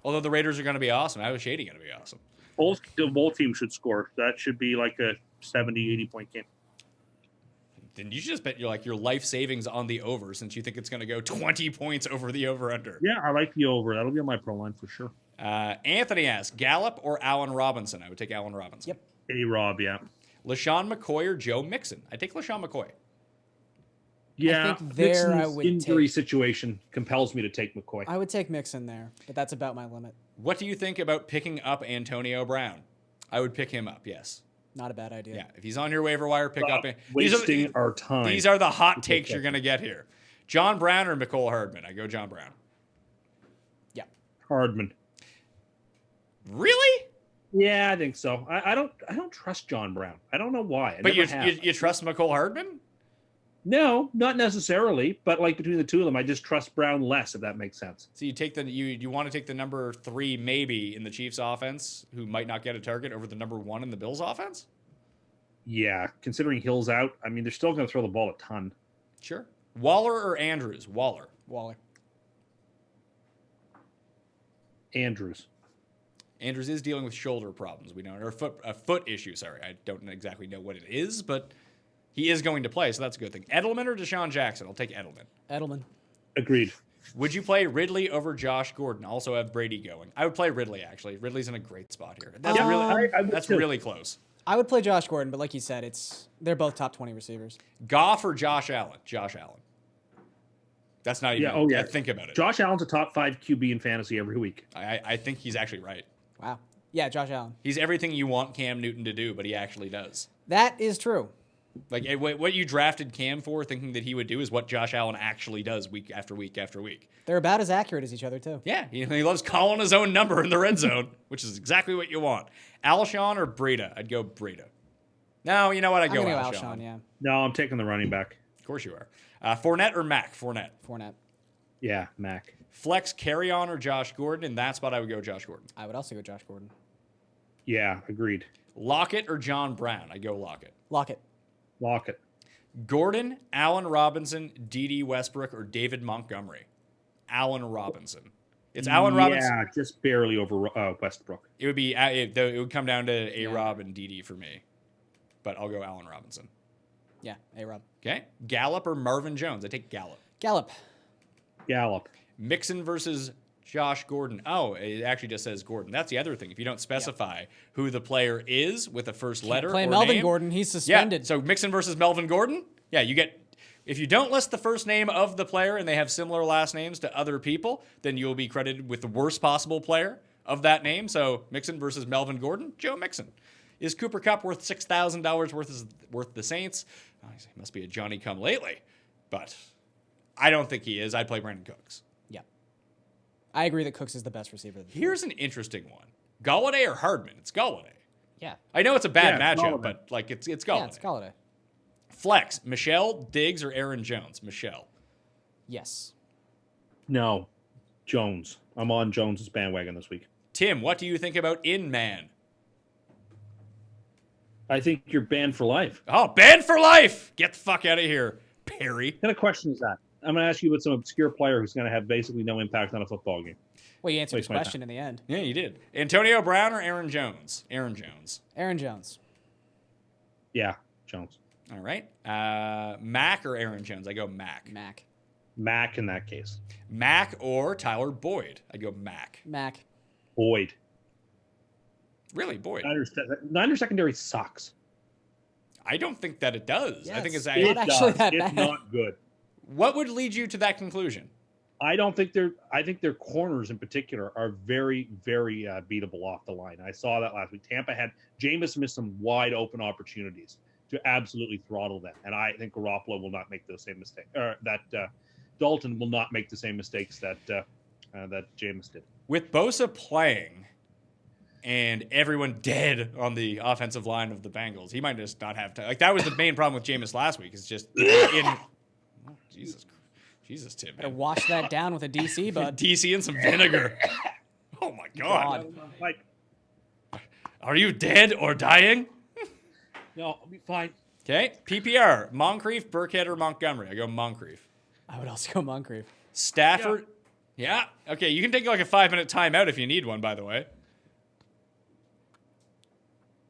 Although the Raiders are going to be awesome. How is Shady going to be awesome? Both teams should score. That should be like a 70, 80-point game. Then you should just bet your life savings on the over since you think it's going to go 20 points over the over-under. Yeah, I like the over. That'll be on my pro line for sure. Anthony asks, Gallup or Allen Robinson? I would take Allen Robinson. Yep. A-Rob, yeah. LaShawn McCoy or Joe Mixon? I take LaShawn McCoy. Yeah, think there I Mixon's would injury take- situation compels me to take McCoy. I would take Mixon there, but that's about my limit. What do you think about picking up Antonio Brown? I would pick him up, yes. Not a bad idea. Yeah, if he's on your waiver wire, pick up. Wasting our time. These are the hot takes you're going to get here. John Brown or Mecole Hardman? I go John Brown. Yeah. Hardman. Really? Yeah, I think so. I don't trust John Brown. I don't know why. But you trust Mecole Hardman? No, not necessarily. But like between the two of them, I just trust Brown less, if that makes sense. So you take you want to take the number 3 maybe in the Chiefs offense, who might not get a target, over the number 1 in the Bills offense? Yeah, considering Hill's out, I mean, they're still going to throw the ball a ton. Sure. Waller or Andrews? Waller. Waller. Andrews. Andrews is dealing with shoulder problems. We know, or a foot issue. Sorry, I don't exactly know what it is, but he is going to play, so that's a good thing. Edelman or Deshaun Jackson? I'll take Edelman. Edelman. Agreed. Would you play Ridley over Josh Gordon? Also have Brady going. I would play Ridley, actually. Ridley's in a great spot here. That's I would that's too. really close. I would play Josh Gordon, but like you said, they're both top 20 receivers. Goff or Josh Allen? Josh Allen. That's not even. Yeah, oh yeah. Think about it. Josh Allen's a top 5 QB in fantasy every week. I think he's actually right. Wow. Yeah, Josh Allen. He's everything you want Cam Newton to do, but he actually does. That is true. Like what you drafted Cam for, thinking that he would do, is what Josh Allen actually does week after week after week. They're about as accurate as each other, too. Yeah, he loves calling his own number in the red zone, which is exactly what you want. Alshon or Breida? I'd go Breida. No, you know what? I'd I'm go going to Alshon. go Alshon, yeah. No, I'm taking the running back. Of course you are. Fournette or Mac? Fournette. Yeah, Mac. Flex Carry-On or Josh Gordon? In that spot, I would go Josh Gordon. I would also go Josh Gordon. Yeah, agreed. Lockett or John Brown? I go Lockett. Lockett. Lockett. Gordon, Allen Robinson, Dede Westbrook, or David Montgomery? Allen Robinson. It's Allen Robinson. Yeah, just barely over Westbrook. It would be. It would come down to A-Rob and Dede for me, but I'll go Allen Robinson. Yeah, A-Rob. Okay, Gallup or Marvin Jones? I take Gallup. Gallup. Gallup. Mixon versus Josh Gordon. Oh, it actually just says Gordon. That's the other thing. If you don't specify who the player is with the first letter Play or Melvin name, Gordon. He's yeah. suspended. So Mixon versus Melvin Gordon. Yeah, you get. If you don't list the first name of the player and they have similar last names to other people, then you'll be credited with the worst possible player of that name. So Mixon versus Melvin Gordon, Joe Mixon. Is Cooper Kupp worth $6,000 worth the Saints? Oh, he must be a Johnny come lately, but I don't think he is. I'd play Brandon Cooks. Yeah. I agree that Cooks is the best receiver. Of the Here's an interesting one: Galladay or Hardman? It's Galladay. Yeah. I know it's a bad Yeah, it's matchup, Galladay. but like it's Galladay. Yeah, it's Galladay. Flex: Michelle, Diggs, or Aaron Jones? Michelle. Yes. No, Jones. I'm on Jones's bandwagon this week. Tim, what do you think about In-Man? I think you're banned for life. Oh, banned for life! Get the fuck out of here, Perry. What kind of question is that? I'm going to ask you about some obscure player who's going to have basically no impact on a football game. Well, you answered his Waste my question in the end. Yeah, you did. Antonio Brown or Aaron Jones? Aaron Jones. Aaron Jones. Yeah, Jones. All right. Mac or Aaron Jones? I go Mac. Mac in that case. Mac or Tyler Boyd? I go Mac. Boyd. Really, Boyd? Niner secondary sucks. I don't think that it does. I think it's Yes. actually. Not actually that It's bad. not good. What would lead you to that conclusion? I think their corners in particular are very, very beatable off the line. I saw that last week. Tampa had Jameis missed some wide open opportunities to absolutely throttle them, and I think Garoppolo will not make those same mistakes. Or that Dalton will not make the same mistakes that Jameis did. With Bosa playing and everyone dead on the offensive line of the Bengals, he might just not have time. Like, that was the main problem with Jameis last week. Is just Jesus, Tim. Better wash that down with a DC, bud. DC and some vinegar. Oh my God. Like, Are you dead or dying? no, I'll be fine. Okay. PPR. Moncrief, Burkhead, or Montgomery? I go Moncrief. I would also go Moncrief. Stafford. Yeah. Okay. You can take like a 5-minute timeout if you need one, by the way.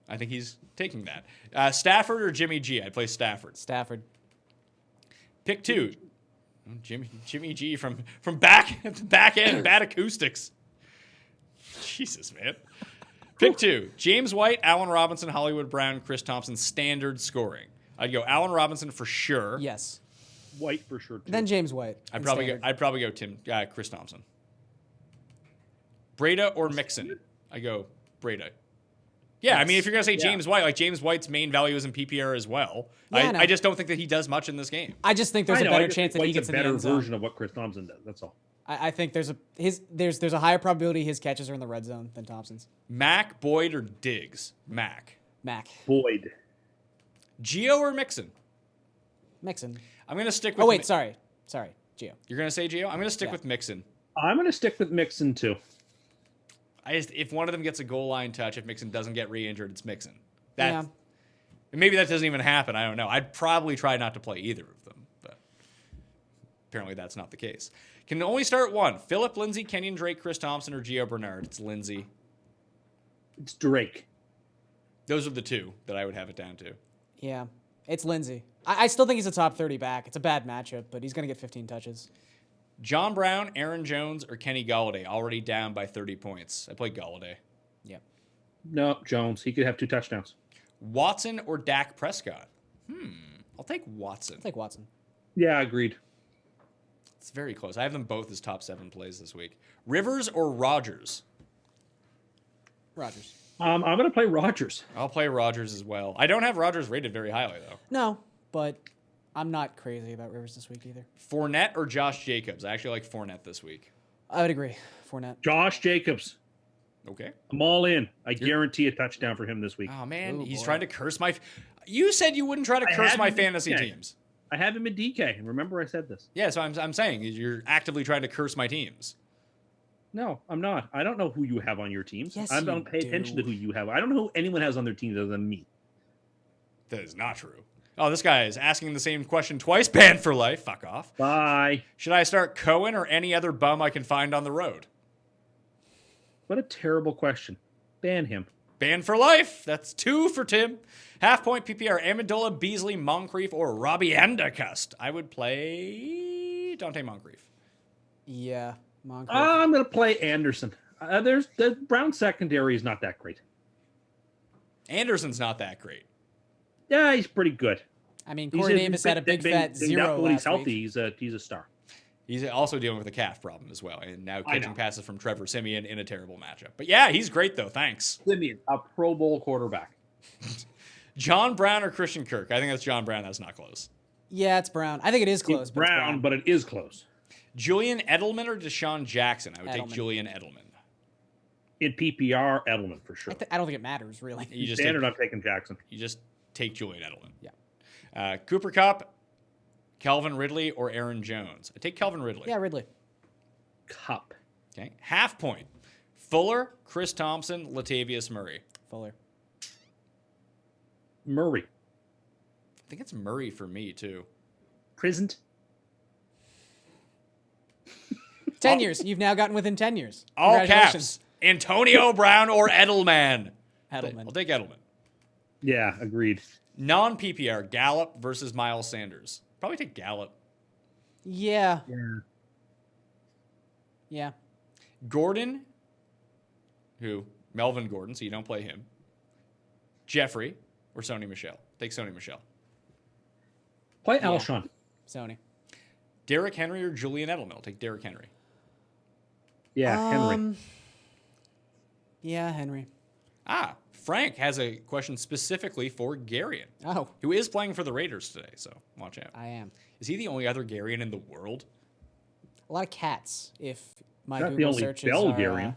I think he's taking that. Stafford or Jimmy G? I'd play Stafford. Pick 2. Jimmy G from back end, bad acoustics. Jesus, man. Pick 2. James White, Allen Robinson, Hollywood Brown, Chris Thompson, standard scoring. I'd go Allen Robinson for sure. Yes. White for sure too. Then James White. I'd probably go Chris Thompson. Breda or Mixon? I go Breda. Yeah, I mean, if you're gonna say James White, like James White's main value is in PPR as well. Yeah, I just don't think that he does much in this game. I just think there's a better chance that he White's gets a in the better end zone. version of what Chris Thompson does. That's all. I think there's a higher probability his catches are in the red zone than Thompson's. Mac, Boyd, or Diggs? Mac. Boyd. Gio or Mixon? Mixon. I'm gonna stick with. Oh wait, sorry, Gio. You're gonna say Gio? I'm gonna stick with Mixon. I'm going to stick with Mixon too. If one of them gets a goal line touch, if Mixon doesn't get re-injured, it's Mixon. Yeah. Maybe that doesn't even happen. I don't know. I'd probably try not to play either of them, but apparently that's not the case. Can only start one. Phillip Lindsay, Kenyon Drake, Chris Thompson, or Gio Bernard. It's Lindsay. It's Drake. Those are the two that I would have it down to. Yeah, it's Lindsey. I still think he's a top 30 back. It's a bad matchup, but he's going to get 15 touches. John Brown, Aaron Jones, or Kenny Galladay, already down by 30 points. I play Galladay. Yep. No, Jones. He could have 2 touchdowns. Watson or Dak Prescott? I'll take Watson. Yeah, agreed. It's very close. I have them both as top 7 plays this week. Rivers or Rodgers? Rodgers. I'm going to play Rodgers. I'll play Rodgers as well. I don't have Rodgers rated very highly, though. No, but I'm not crazy about Rivers this week either. Fournette or Josh Jacobs? I actually like Fournette this week. I would agree. Fournette. Josh Jacobs. Okay. I'm all in. I guarantee a touchdown for him this week. Oh, man. Oh, He's boy. trying to curse my... You said you wouldn't try to curse had my him in fantasy DK. teams. I have him in DK. Remember I said this. Yeah, so I'm saying you're actively trying to curse my teams. No, I'm not. I don't know who you have on your teams. Yes, I you don't pay attention to do. who you have. I don't know who anyone has on their teams other than me. That is not true. Oh, this guy is asking the same question twice. Banned for life. Fuck off. Bye. Should I start Cohen or any other bum I can find on the road? What a terrible question. Ban him. Banned for life. That's 2 for Tim. Half point PPR. Amendola, Beasley, Moncrief, or Robbie Andacust. I would play Dante Moncrief. Yeah, Moncrief. I'm going to play Anderson. There's the Brown secondary is not that great. Anderson's not that great. Yeah, he's pretty good. I mean, Corey Davis had a big fat 0 when he's last healthy. week. He's a star. He's also dealing with a calf problem as well, and now catching passes from Trevor Siemian in a terrible matchup. But yeah, he's great though. Thanks. Simeon, a Pro Bowl quarterback. John Brown or Christian Kirk? I think that's John Brown. That's not close. Yeah, it's Brown. I think it is close. It's but it's Brown, but it is close. Julian Edelman or Deshaun Jackson? I would take Edelman. Julian Edelman. In PPR, Edelman for sure. I don't think it matters really. You just Standard, I'm taking Jackson. take Julian Edelman. Yeah. Cooper Kupp, Calvin Ridley, or Aaron Jones? I take Calvin Ridley. Yeah, Ridley. Cup. Okay. Half point. Fuller, Chris Thompson, Latavius Murray. Fuller. Murray. I think it's Murray for me too. Prisoned. 10 years. You've now gotten within 10 years. All Congratulations. caps. Antonio Brown or Edelman? Edelman. I'll take Edelman. Yeah, agreed. Non-PPR, Gallup versus Miles Sanders. Probably take Gallup. Yeah. Yeah. Yeah. Gordon, Melvin Gordon, so you don't play him. Jeffrey or Sony Michel. Take Sony Michel. Play Alshon. Sony. Derrick Henry or Julian Edelman. I'll take Derrick Henry. Yeah, Henry. Yeah, Henry. Frank has a question specifically for Garion, Oh, who is playing for the Raiders today, so watch out. I am. Is he the only other Garion in the world? A lot of cats, if my Not the Google only searches Bell are... Garion.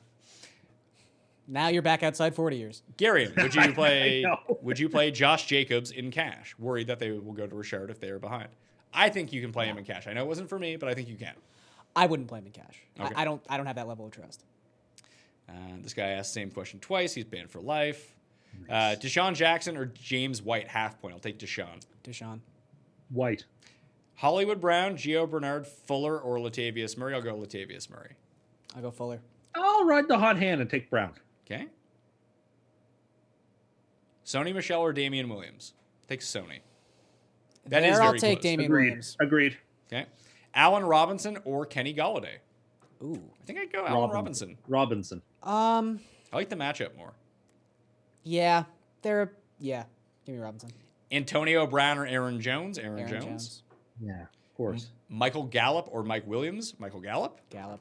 Now you're back outside 40 years. Garion, would you play? know. Would you play Josh Jacobs in cash? Worried that they will go to Richard if they are behind. I think you can play him in cash. I know it wasn't for me, but I think you can. I wouldn't play him in cash. Okay. I don't have that level of trust. This guy asked the same question twice. He's banned for life. Deshaun Jackson or James White half point. I'll take Deshaun. White. Hollywood Brown, Gio Bernard, Fuller, or Latavius Murray. I'll go Latavius Murray. I'll go Fuller. I'll ride the hot hand and take Brown. Okay. Sony Michel or Damian Williams. Take Sony. That is I'll very take close. Damian Agreed. Williams. Agreed. Okay. Allen Robinson or Kenny Galladay. Ooh. I think I'd go Allen Robinson. Robinson. I like the matchup more. Yeah. Give me Robinson. Antonio Brown or Aaron Jones. Aaron Jones. Jones. Yeah, of course. Michael Gallup or Mike Williams. Michael Gallup. Gallup.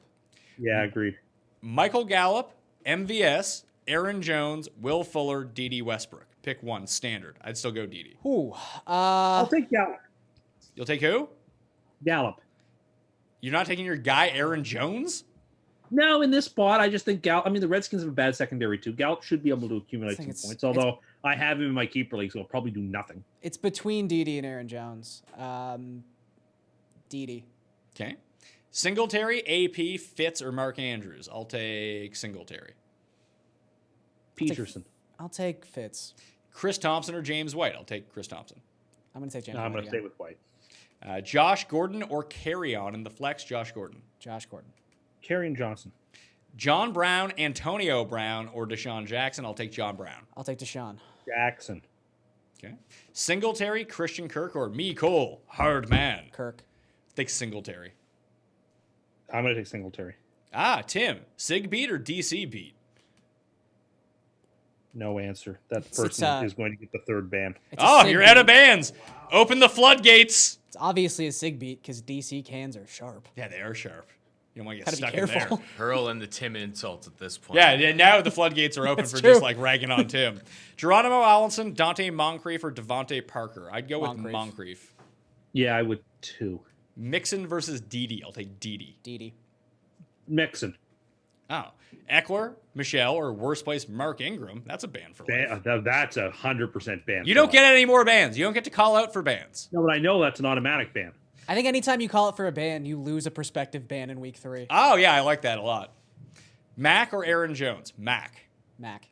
Yeah, agreed. Michael Gallup, MVS, Aaron Jones, Will Fuller, D.D. Westbrook. Pick one, standard. I'd still go D.D. Ooh. I'll take Gallup. You'll take who? Gallup. You're not taking your guy, Aaron Jones? No, in this spot, I just think Gallup. I mean, the Redskins have a bad secondary too. Gallup should be able to accumulate I think some it's- points. Although I have him in my keeper league, so he'll probably do nothing. It's between Dede and Aaron Jones. Dede. Okay. Singletary, AP, Fitz, or Mark Andrews. I'll take Singletary. Peterson. I'll take Fitz. Chris Thompson or James White. I'll take Chris Thompson. I'm going to take James No, I'm White going to stay again. with White. Josh Gordon or Carrion in the flex. Josh Gordon. Josh Gordon. Karrion Johnson. John Brown, Antonio Brown, or Deshaun Jackson. I'll take John Brown. I'll take Deshaun. Jackson. Okay. Singletary, Christian Kirk, or me, Cole. Hard man. Kirk. Take Singletary. I'm going to take Singletary. Tim. Sig beat or DC beat? No answer. That It's, person is going to get the third ban. It's a Oh, Sig you're beat. out of bands. Open the floodgates. It's obviously a Sig beat because DC cans are sharp. Yeah, they are sharp. You don't want to get Gotta be stuck in there. careful. Hurl in the Tim insults at this point. Yeah, now the floodgates are open That's for true. just like ragging on Tim. Geronimo Allison, Dante Moncrief, or Devontae Parker. I'd go with Moncrief. Moncrief. Yeah, I would too. Mixon versus Dede. I'll take Dede. Dede. Mixon. Oh, Eckler, Michelle, or worst place, Mark Ingram. That's a ban for life. That's 100% ban. You don't get any more bans. You don't get to call out for bans. No, but I know that's an automatic ban. I think anytime you call it for a ban, you lose a prospective ban in week 3. Oh, yeah, I like that a lot. Mac or Aaron Jones? Mac.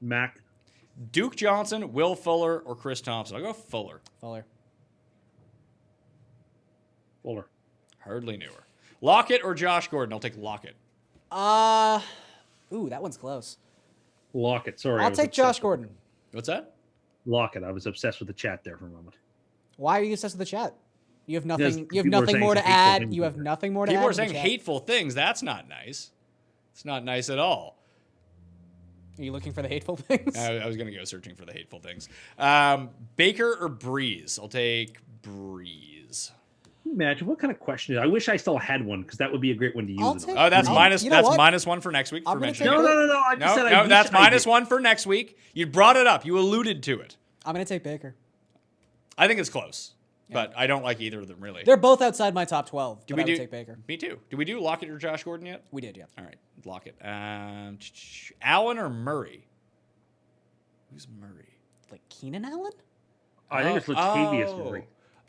Mac. Duke Johnson, Will Fuller, or Chris Thompson? I'll go Fuller. Fuller. Hardly knew her. Lockett or Josh Gordon? I'll take Lockett. Ooh, that one's close. Lockett. Sorry. I'll take Josh Gordon. What's that? Lockett. I was obsessed with the chat there for a moment. Why are you obsessed with the chat? You have Because nothing. You have people are nothing saying more some to hateful add. things You in have there. nothing more to add. People are to the saying chat. hateful things. That's not nice. It's not nice at all. Are you looking for the hateful things? I was going to go searching for the hateful things. Baker or Breeze? I'll take Breeze. Imagine what kind of question is. I wish I still had one because that would be a great one to use. I'll it take- on. Oh, that's I'll- minus. you know That's what? -1 for next week I'm for gonna mentioning take it. No. I just said I No, wish that's I did. -1 for next week. You brought it up. You alluded to it. I'm gonna take Baker. I think it's close, but I don't like either of them really. They're both outside my top 12. Do but we I would do? take Baker? Me too. Do we do Lockett or Josh Gordon yet? We did, yeah. All right, Lockett. Allen or Murray? Who's Murray? Like Keenan Allen? I think it's Latavius Murray.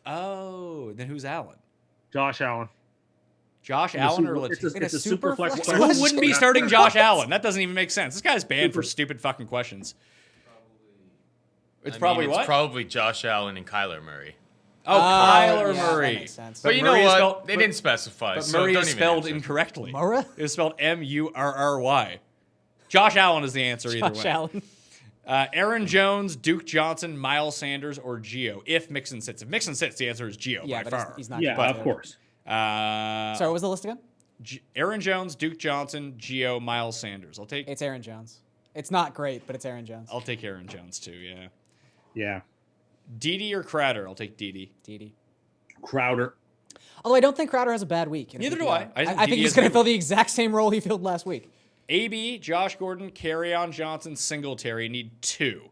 Oh, then who's Allen? Josh Allen. Josh Allen or It's Latavius? a, it's a super flex flex question. Who wouldn't be starting Josh Allen? That doesn't even make sense. This guy's banned for stupid fucking questions. It's probably what? It's probably Josh Allen and Kyler Murray. Oh, Kyler yeah, that Murray. makes sense. But you Murray know is what? spelled- They didn't specify. But so Murray don't is even spelled answer. incorrectly. Murray? It's spelled Murry. Josh Allen is the answer either Josh way. Allen. Aaron Jones, Duke Johnson, Miles Sanders, or Gio. If Mixon sits. If Mixon sits, the answer is Gio Yeah, by but far. he's not. Yeah, going of to. course. Sorry, what was the list again? Aaron Jones, Duke Johnson, Gio, Miles Sanders. It's Aaron Jones. It's not great, but it's Aaron Jones. I'll take Aaron Jones too. Yeah. Yeah. Dede or Crowder? I'll take Dede. Dede. Crowder. Although I don't think Crowder has a bad week. in a Neither do PPR. I. I think I think Dede he's has a going to good fill the exact same role he filled last week. AB, Josh Gordon, Carryon Johnson, Singletary. Need 2.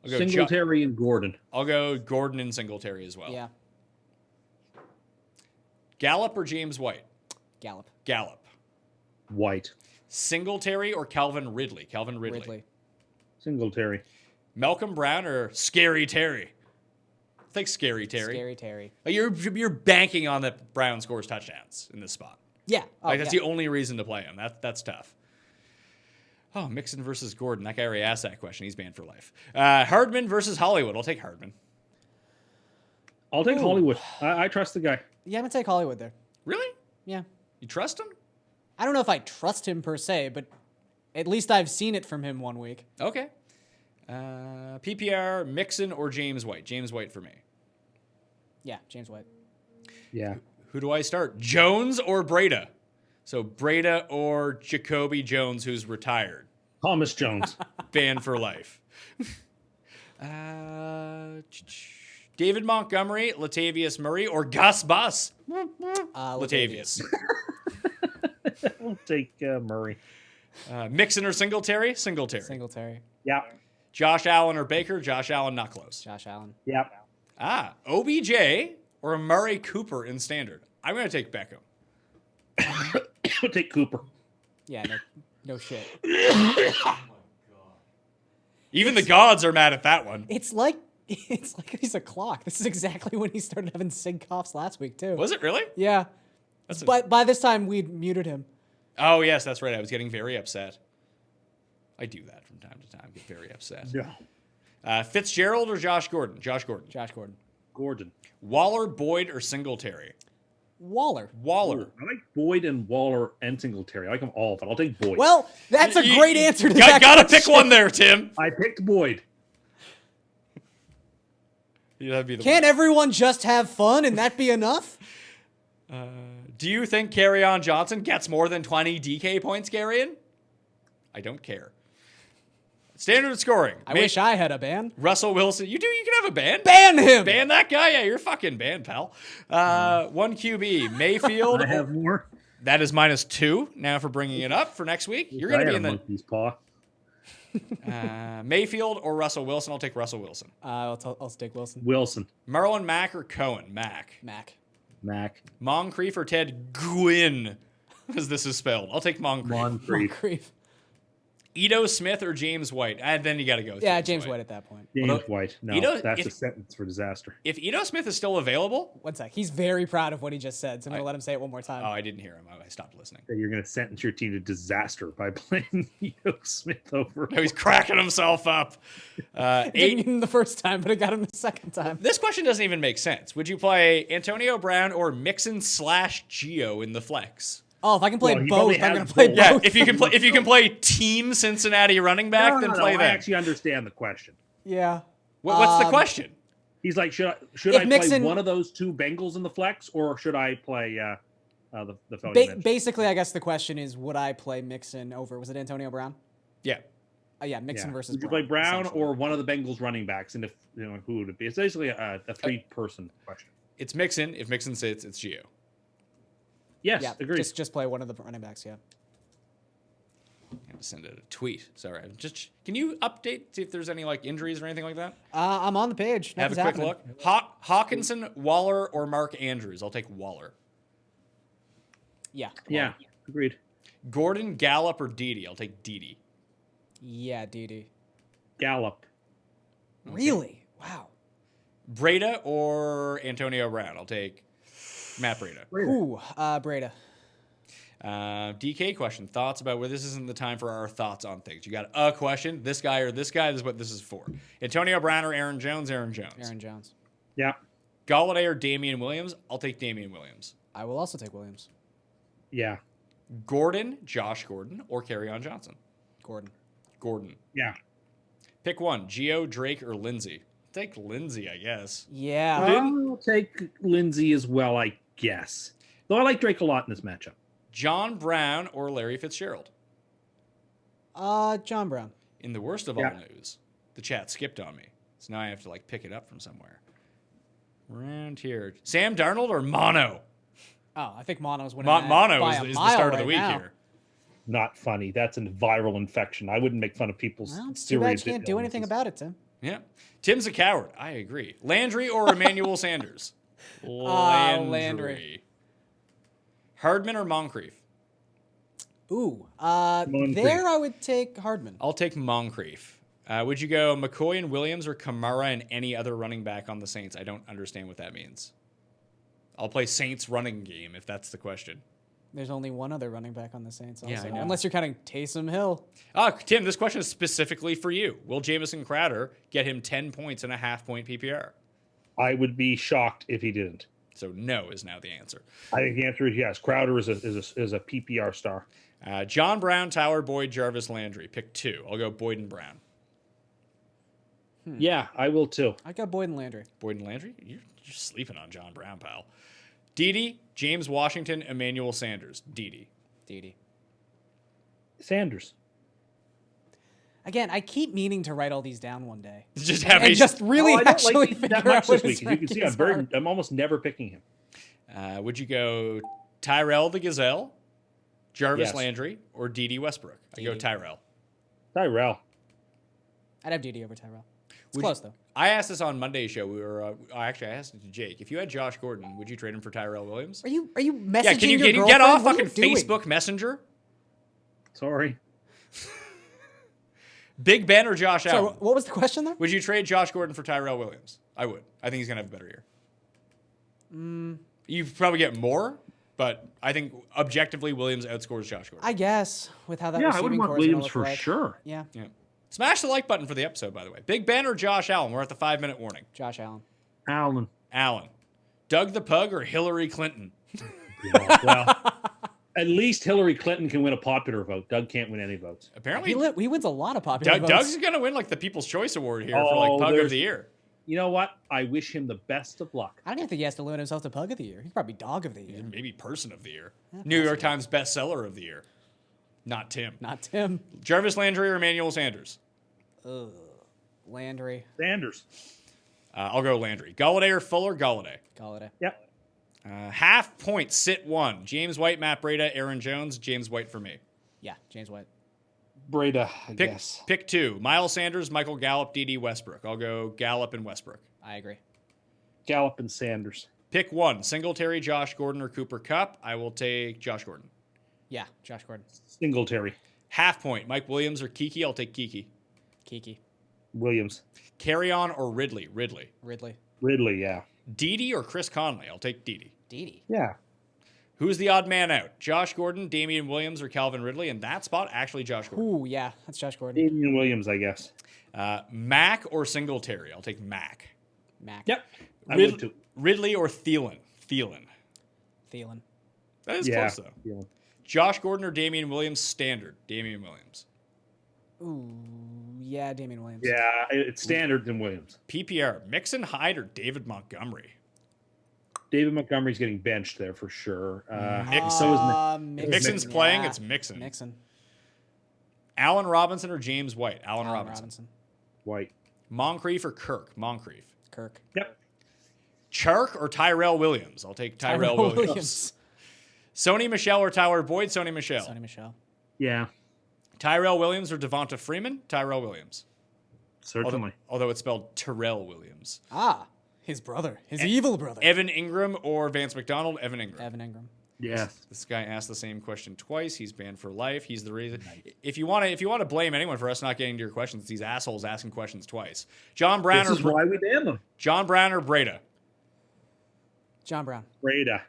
I'll go Singletary and Gordon. I'll go Gordon and Singletary as well. Yeah, Gallup or James White? Gallup. Gallup. White. Singletary or Calvin Ridley? Calvin Ridley. Ridley. Singletary. Malcolm Brown or Scary Terry? I think Scary Terry. Scary Terry. You're banking on that Brown scores touchdowns in this spot. Yeah. Oh, Like that's yeah. the only reason to play him. That's tough. Oh, Mixon versus Gordon. That guy already asked that question. He's banned for life. Hardman versus Hollywood. I'll take Hardman. I'll take Hollywood. I trust the guy. Yeah, I'm going to take Hollywood there. Really? Yeah. You trust him? I don't know if I trust him per se, but at least I've seen it from him one week. Okay. PPR, Mixon or James White? James White for me. Yeah, James White. Yeah. Who do I start? Jones or Breda? So Breda or Jacoby Jones, who's retired. Thomas Jones. Banned for life. David Montgomery, Latavius Murray, or Gus Bus? Latavius. We'll take Murray. Mixon or Singletary? Singletary. Singletary. Yeah. Josh Allen or Baker? Josh Allen, not close. Josh Allen. Yeah. OBJ or Amari Cooper in standard? I'm going to take Beckham. We'll take Cooper. Yeah, no shit. Even the gods are mad at that one. It's like he's a clock. This is exactly when he started having sig coughs last week too. Was it really? Yeah. By this time we'd muted him. Oh, yes, that's right. I was getting very upset. I do that from time to time. Get very upset. Yeah. Fitzgerald or Josh Gordon? Josh Gordon. Josh Gordon. Gordon. Waller, Boyd, or Singletary? Waller. Waller. I like Boyd and Waller and Singletary. I like them all, but I'll take Boyd. Well, that's a great answer to that Gotta pick question. one there, Tim. I picked Boyd. That'd be the Can't one. everyone just have fun and that be enough? Do you think Garion Johnson gets more than 20 DK points, Garion? I don't care. Standard scoring. I wish I had a ban. Russell Wilson. You can have a ban. Ban him! Ban that guy? Yeah, you're fucking banned, pal. One QB. Mayfield. I have more. That is -2 now for bringing it up for next week. You're going to be in the monkey's paw. Mayfield or Russell Wilson. I'll take Russell Wilson. I'll take Wilson. Wilson. Marlon Mack or Cohen? Mack. Mac. Moncrief or Ted Gwynn, as this is spelled. I'll take Moncrief. Moncrief. Ito Smith or James White? And then you got to go. Yeah, James White at that point. James White. No, that's if- a sentence for disaster. If Ito Smith is still available. One sec. He's very proud of what he just said, so I'm going to let him say it one more time. Oh, I didn't hear him. I stopped listening. That you're going to sentence your team to disaster by playing Ito Smith over. No, he's cracking himself up. Didn't get him the first time, but I got him the second time. This question doesn't even make sense. Would you play Antonio Brown or Mixon / Gio in the flex? Oh, if I can play Well, he both, probably I'm has going to play both. Yeah, both. if you can play Team Cincinnati running back, then play I that. actually understand the question. Yeah. What's the question? He's like, should If I Mixon- play one of those two Bengals in the flex, or should I play the fellow you mentioned? Basically, I guess the question is, would I play Mixon over, was it Antonio Brown? Yeah. Yeah, Mixon Yeah. versus Would you Brown. play Brown essentially. or one of the Bengals running backs? And if who would it be? It's basically a three-person question. It's Mixon. If Mixon sits, it's Gio. Yes, Yeah, agreed. just play one of the running backs, yeah. I have to send a tweet. Sorry. Can you update, see if there's any like injuries or anything like that? I'm on the page. Have a Nothing's quick happening. look. Hawkinson, Waller, or Mark Andrews? I'll take Waller. Yeah. Yeah, agreed. Gordon, Gallup, or Dede? I'll take Dede. Yeah, Dede. Gallup. Really? Wow. Breda or Antonio Brown? I'll take Matt Breda. Ooh, Breda. DK question. Thoughts about where this isn't the time for our thoughts on things. You got a question, this guy or this guy, this is what this is for. Antonio Brown or Aaron Jones? Aaron Jones. Aaron Jones. Yeah. Galladay or Damian Williams? I'll take Damian Williams. I will also take Williams. Yeah. Gordon, Josh Gordon, or Garion Johnson? Gordon. Gordon. Yeah. Pick one: Geo, Drake, or Lindsey. Take Lindsey, I guess. Yeah. I'll take Lindsey as well, I guess. Though I like Drake a lot in this matchup. John Brown or Larry Fitzgerald. John Brown. In the worst of all news, the chat skipped on me, so now I have to pick it up from somewhere. Around here, Sam Darnold or Mono. Oh, I think Mono's winning. Mono by is a the mile start of the right week now. here. Not funny. That's a viral infection. I wouldn't make fun of people's Well, it's too bad you serious can't do anything illnesses. about it, Tim. Yeah. Tim's a coward. I agree. Landry or Emmanuel Sanders? Landry. Hardman or Moncrief? Ooh. Moncrief. There I would take Hardman. I'll take Moncrief. Would you go McCoy and Williams or Kamara and any other running back on the Saints? I don't understand what that means. I'll play Saints running game if that's the question. There's only one other running back on the Saints also. Yeah, I know. Unless you're counting Taysom Hill. Tim, this question is specifically for you. Will Jamison Crowder get him 10 points in a half-point PPR? I would be shocked if he didn't. So no is now the answer. I think the answer is yes. Crowder is a PPR star. John Brown, Tyler Boyd, Jarvis Landry. Pick two. I'll go Boyd and Brown. Yeah, I will too. I got Boyd and Landry. Boyd and Landry? You're sleeping on John Brown, pal. Dede, James Washington, Emmanuel Sanders. Dede. Sanders. Again, I keep meaning to write all these down one day. Just have And a- just really Oh, I don't actually like figure that out much what this week. his As you can see, rankings are. I'm almost never picking him. Would you go Tyrell the Gazelle, Jarvis Yes. Landry, or Dede Westbrook? I go Dede. Tyrell. Tyrell. I'd have DD over Tyrell. It's Would close, you- though. I asked this on Monday's show. We were actually I asked it to Jake. If you had Josh Gordon, would you trade him for Tyrell Williams? Are you messaging Yeah, can you your get girlfriend? off What are you fucking doing? Facebook Messenger? Sorry. Big Ben or Josh Sorry, Allen? what was the question there? Would you trade Josh Gordon for Tyrell Williams? I would. I think he's gonna have a better year. You probably get more, but I think objectively Williams outscores Josh Gordon. I guess, with how that Yeah, I would receiving want core is gonna Williams look for like. sure. Yeah, Yeah. Smash the like button for the episode, by the way. Big Ben or Josh Allen? We're at the 5-minute warning. Josh Allen. Allen. Allen. Doug the Pug or Hillary Clinton? Well, at least Hillary Clinton can win a popular vote. Doug can't win any votes. Apparently, He wins a lot of popular votes. Doug's going to win the People's Choice Award here for Oh, Pug of there's- the Year. You know what? I wish him the best of luck. I don't even think he has to limit himself to Pug of the Year. He's probably Dog of the Year. Maybe Person of the Year. New York Times Bestseller of the Year. Not Tim. Not Tim. Jarvis Landry or Emmanuel Sanders? Landry. Sanders. I'll go Landry. Galladay or Fuller? Galladay. Galladay. Yep. Half point, sit one. James White, Matt Breida, Aaron Jones. James White for me. Yeah, James White. Breda, I guess. Pick two. Miles Sanders, Michael Gallup, D.D. Westbrook. I'll go Gallup and Westbrook. I agree. Gallup and Sanders. Pick one. Singletary, Josh Gordon, or Cooper Kupp. I will take Josh Gordon. Yeah, Josh Gordon. Singletary. Half point. Mike Williams or Kiki. I'll take Kiki. Kiki. Williams. Carry on or Ridley. Ridley. Ridley, yeah. Dede or Chris Conley. I'll take Dede. Dede. Yeah. Who's the odd man out? Josh Gordon, Damian Williams, or Calvin Ridley? In that spot, actually Josh Gordon. Ooh, yeah, that's Josh Gordon. Damian Williams, I guess. Mack or Singletary? I'll take Mack. Mack. Yep. I would too. Ridley or Thielen? Thielen. Thielen. That is close, though. Yeah. Josh Gordon or Damian Williams? Standard. Damian Williams. Ooh, yeah, Damian Williams. Yeah, it's standard than Williams. PPR. Mixon, Hyde, or David Montgomery? David Montgomery's getting benched there for sure. Mixon. So is Mixon's playing, it's Mixon. Mixon. Allen Robinson or James White? Allen Allen Robinson. White. Moncrief or Kirk? Moncrief. Kirk. Yep. Chark or Tyrell Williams? I'll take Tyrell Williams. Sony Michelle or Tyler Boyd? Sony Michelle. Sonny Michelle. Yeah, Tyrell Williams or Devonta Freeman? Tyrell Williams. certainly. Although it's spelled Terrell Williams. Ah, his brother. His evil brother. Evan Ingram or Vance McDonald? Evan Ingram. Evan Ingram. Yes. This guy asked the same question twice. He's banned for life. He's the reason. If you want to blame anyone for us not getting to your questions, it's these assholes asking questions twice. John Brown This or is why we ban them. John Brown or Breda? John Brown. Breda.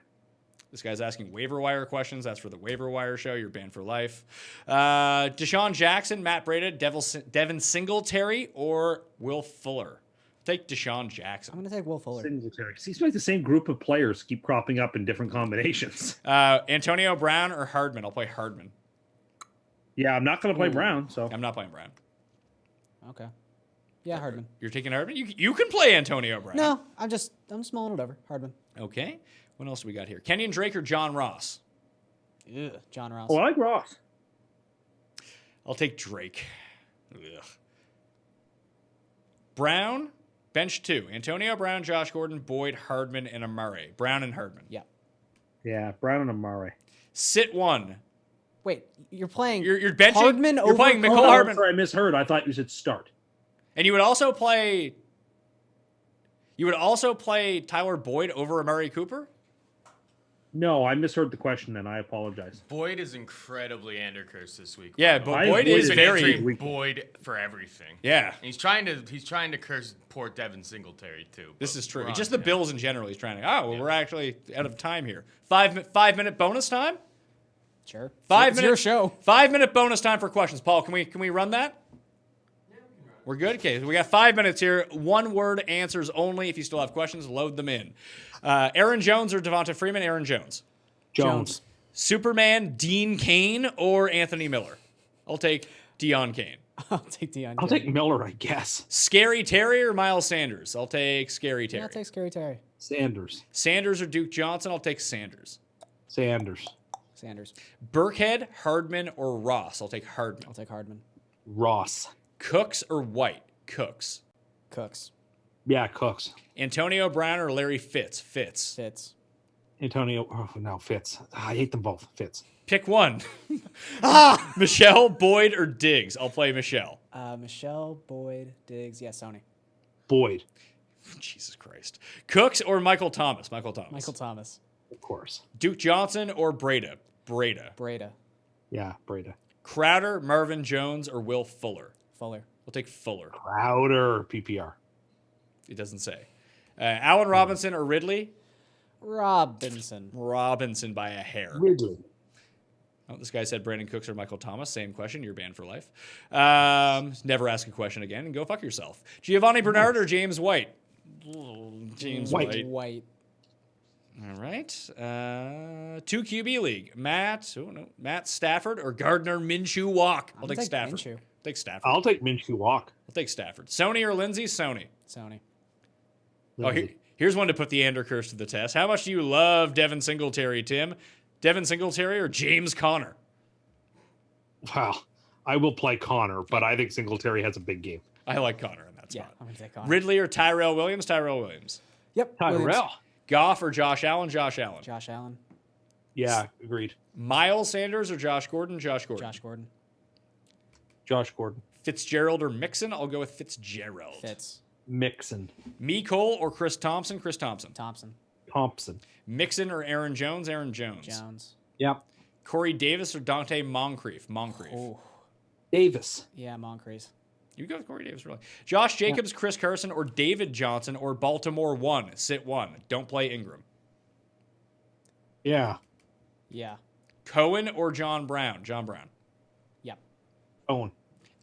This guy's asking waiver wire questions. That's for the waiver wire show. You're banned for life. Deshaun Jackson, Matt Breda, Devin Singletary, or Will Fuller? Take Deshaun I'm Jackson. going to take Will Fuller. Singletary. Seems like the same group of players keep cropping up in different combinations. Antonio Brown or Hardman? I'll play Hardman. Yeah, I'm not going to play Brown, so I'm not playing Brown. Okay. Yeah, Hardman. You're taking Hardman? You can play Antonio Brown. No, I'm mulling it over. Hardman. Okay. What else do we got here? Kenyon Drake or John Ross? Ugh, John Ross. Oh, I like Ross. I'll take Drake. Ugh. Brown, bench 2. Antonio Brown, Josh Gordon, Boyd, Hardman, and Amare. Brown and Hardman. Yeah. Yeah, Brown and Amari. Sit 1. Wait, you're playing. You're benching. Hardman You're over playing Michael Cohen? Hardman. Sorry, I misheard. I thought you said start. And you would also play. You would also play Tyler Boyd over Amari Cooper? No, I misheard the question then. I apologize. Boyd is incredibly undercursed this week. Yeah, by the but way. Boyd Boyd is is very. Entering Boyd for everything. Yeah. And he's trying to curse poor Devin Singletary too. This but is true. we're on Just the to him. Bills in general. He's trying to. Oh, well, we're actually out of time here. 5-minute bonus time. Sure. 5 It's minute your show. 5-minute bonus time for questions. Paul, can we run that? We're good. Okay, so we got 5 minutes here. 1-word answers only. If you still have questions, load them in. Aaron Jones or Devonta Freeman? Aaron Jones. Jones. Superman, Dean Cain, or Anthony Miller? I'll take Deion Cain. I'll take Deion. I'll take Miller, I guess. Scary Terry or Miles Sanders? I'll take Scary Terry. Yeah, I'll take Scary Terry. Sanders. Sanders or Duke Johnson? I'll take Sanders. Sanders. Sanders. Burkhead, Hardman, or Ross? I'll take Hardman. I'll take Hardman. Ross. Cooks or White? Cooks. Cooks. Yeah, Cooks. Antonio Brown or Larry Fitz? Fitz. Fitz. Antonio. Oh, no, Fitz. I hate them both. Fitz. Pick one. Michelle, Boyd, or Diggs? I'll play Michelle. Michelle, Boyd, Diggs. Yeah, Sony. Boyd. Jesus Christ. Cooks or Michael Thomas? Michael Thomas. Michael Thomas. Of course. Duke Johnson or Breda? Breda. Breda. Yeah, Breda. Crowder, Marvin Jones, or Will Fuller? Fuller. I'll take Fuller. Crowder. PPR. It doesn't say. Allen Robinson or Ridley? Robinson. Robinson by a hair. Ridley. Oh, this guy said Brandon Cooks or Michael Thomas. Same question. You're banned for life. Never ask a question again and go fuck yourself. Giovanni Bernard or James White? James White. White. All right. 2 QB league. Matt Stafford or Gardner Minshew Walk? I'll take Stafford. Minshew. Take Stafford. I'll take Minshew Walk. I'll take Stafford. Sony or Lindsay? Sony. Sony. Oh, here's one to put the Ander curse to the test. How much do you love Devin Singletary, Tim? Devin Singletary or James Conner? Wow. I will play Connor, but I think Singletary has a big game. I like Conner in that Yeah, spot. I'm going to take Connor. Ridley or Tyrell Williams? Tyrell Williams. Yep. Tyrell. Williams. Goff or Josh Allen? Josh Allen. Josh Allen. Yeah, agreed. Miles Sanders or Josh Gordon? Josh Gordon. Josh Gordon. Josh Gordon. Fitzgerald or Mixon? I'll go with Fitzgerald. Fitz. Mixon. Cole or Chris Thompson? Chris Thompson. Thompson. Thompson. Mixon or Aaron Jones? Aaron Jones. Jones. Yep. Corey Davis or Dante Moncrief? Moncrief. Oh, Davis. yeah, Moncrief. You go with Corey Davis, really. Josh Jacobs, Chris Carson, or David Johnson, or Baltimore 1. Sit 1. Don't play Ingram. Yeah. Yeah. Cohen or John Brown? John Brown. Yep. Owen.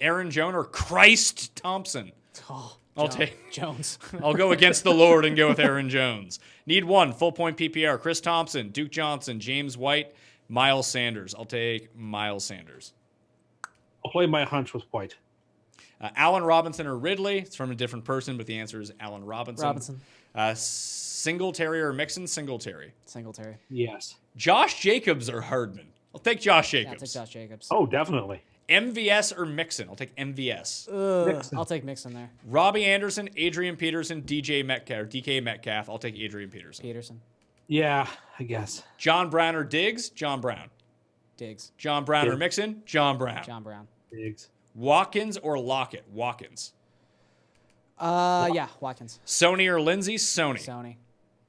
Aaron Jones or Christ Thompson? Oh, I'll take. Jones. I'll go against the Lord and go with Aaron Jones. Need one. Full point PPR. Chris Thompson, Duke Johnson, James White, Miles Sanders. I'll take Miles Sanders. I'll play my hunch with White. Allen Robinson or Ridley? It's from a different person, but the answer is Allen Robinson. Robinson. Singletary or Mixon? Singletary. Singletary. Yes. Josh Jacobs or Hardman? I'll take Josh Yeah, I'll Jacobs. take Josh Jacobs. Oh, definitely. MVS or Mixon? I'll take MVS. Mixon. I'll take Mixon there. Robbie Anderson, Adrian Peterson, DJ Metcalf, or DK Metcalf. I'll take Adrian Peterson. Peterson. Yeah, I guess. John Brown or Diggs? John Brown. Diggs. John Brown or Diggs. Mixon? John Brown. John Brown. Diggs. Watkins or Lockett? Watkins. Yeah, Watkins. Sony or Lindsay? Sony. Sony.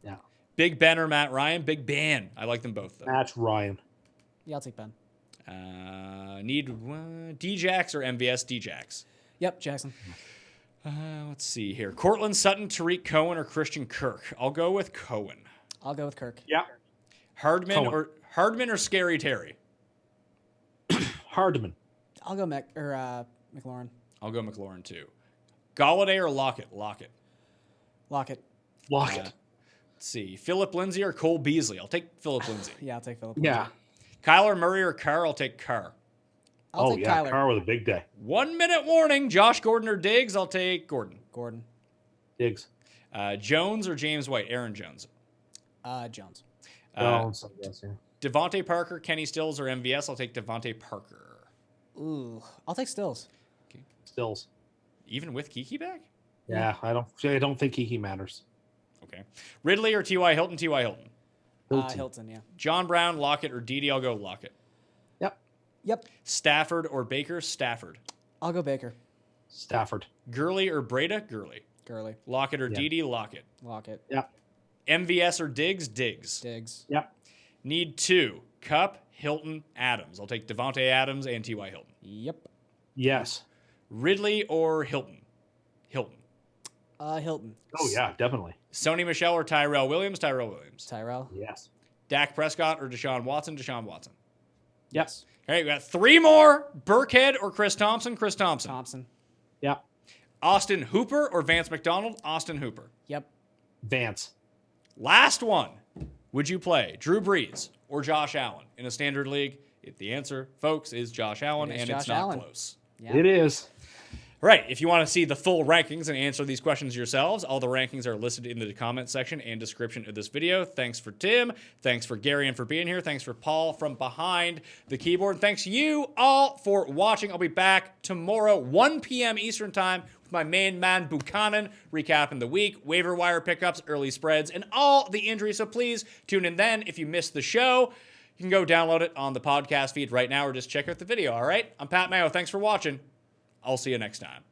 Yeah. Big Ben or Matt Ryan? Big Ben. I like them both, though. That's Ryan. Yeah, I'll take Ben. Need D-Jax or MVS? D-Jax. Yep, Jackson. Let's see here. Cortland Sutton, Tariq Cohen, or Christian Kirk? I'll go with Cohen. I'll go with Kirk. Yeah. Hardman Cohen. or Scary Terry? Hardman. I'll go McLaurin. I'll go McLaurin too. Galladay or Lockett? Lockett. Lockett. Lockett. Let's see. Philip Lindsay or Cole Beasley? I'll take Philip Lindsay. Yeah, I'll take Philip. Yeah. Kyler Murray or Carr? I'll take Carr. I'll take Kyler. Carr with a big day. 1 minute warning. Josh Gordon or Diggs? I'll take Gordon. Gordon. Diggs. Jones or James White? Aaron Jones. Jones. Jones, I guess, yeah. Devontae Parker, Kenny Stills, or MVS? I'll take Devontae Parker. Ooh, I'll take Stills. Stills. Even with Kiki back? Yeah, I don't think he matters. Okay. Ridley or T.Y. Hilton? T.Y. Hilton. Hilton, yeah. John Brown, Lockett, or Dede? I'll go Lockett. Yep. Stafford or Baker? Stafford. I'll go Baker. Stafford. Gurley or Breda? Gurley. Gurley. Lockett or Yeah. Dede? Lockett. Lockett. Yep. MVS or Diggs? Diggs. Diggs. Yep. Need 2. Cup, Hilton, Adams. I'll take Devontae Adams and T.Y. Hilton. Yep. Yes. Ridley or Hilton? Hilton. Hilton. Oh yeah, definitely. Sony Michelle or Tyrell Williams? Tyrell Williams. Tyrell. Yes. Dak Prescott or Deshaun Watson? Deshaun Watson. Yes. All right, we got 3 more. Burkhead or Chris Thompson? Chris Thompson. Thompson. Yep. Austin Hooper or Vance McDonald? Austin Hooper. Yep. Vance. Last one. Would you play Drew Brees or Josh Allen in a standard league? If the answer, folks, is Josh Allen, It is and Josh it's not Allen. close. Yeah. It is. Right. If you want to see the full rankings and answer these questions yourselves, all the rankings are listed in the comment section and description of this video. Thanks for Tim. Thanks for Garion for being here. Thanks for Paul from behind the keyboard. Thanks you all for watching. I'll be back tomorrow, 1 p.m. Eastern time, with my main man Buchanan, recapping the week, waiver wire pickups, early spreads, and all the injuries. So please tune in then. If you missed the show, you can go download it on the podcast feed right now or just check out the video, all right? I'm Pat Mayo. Thanks for watching. I'll see you next time.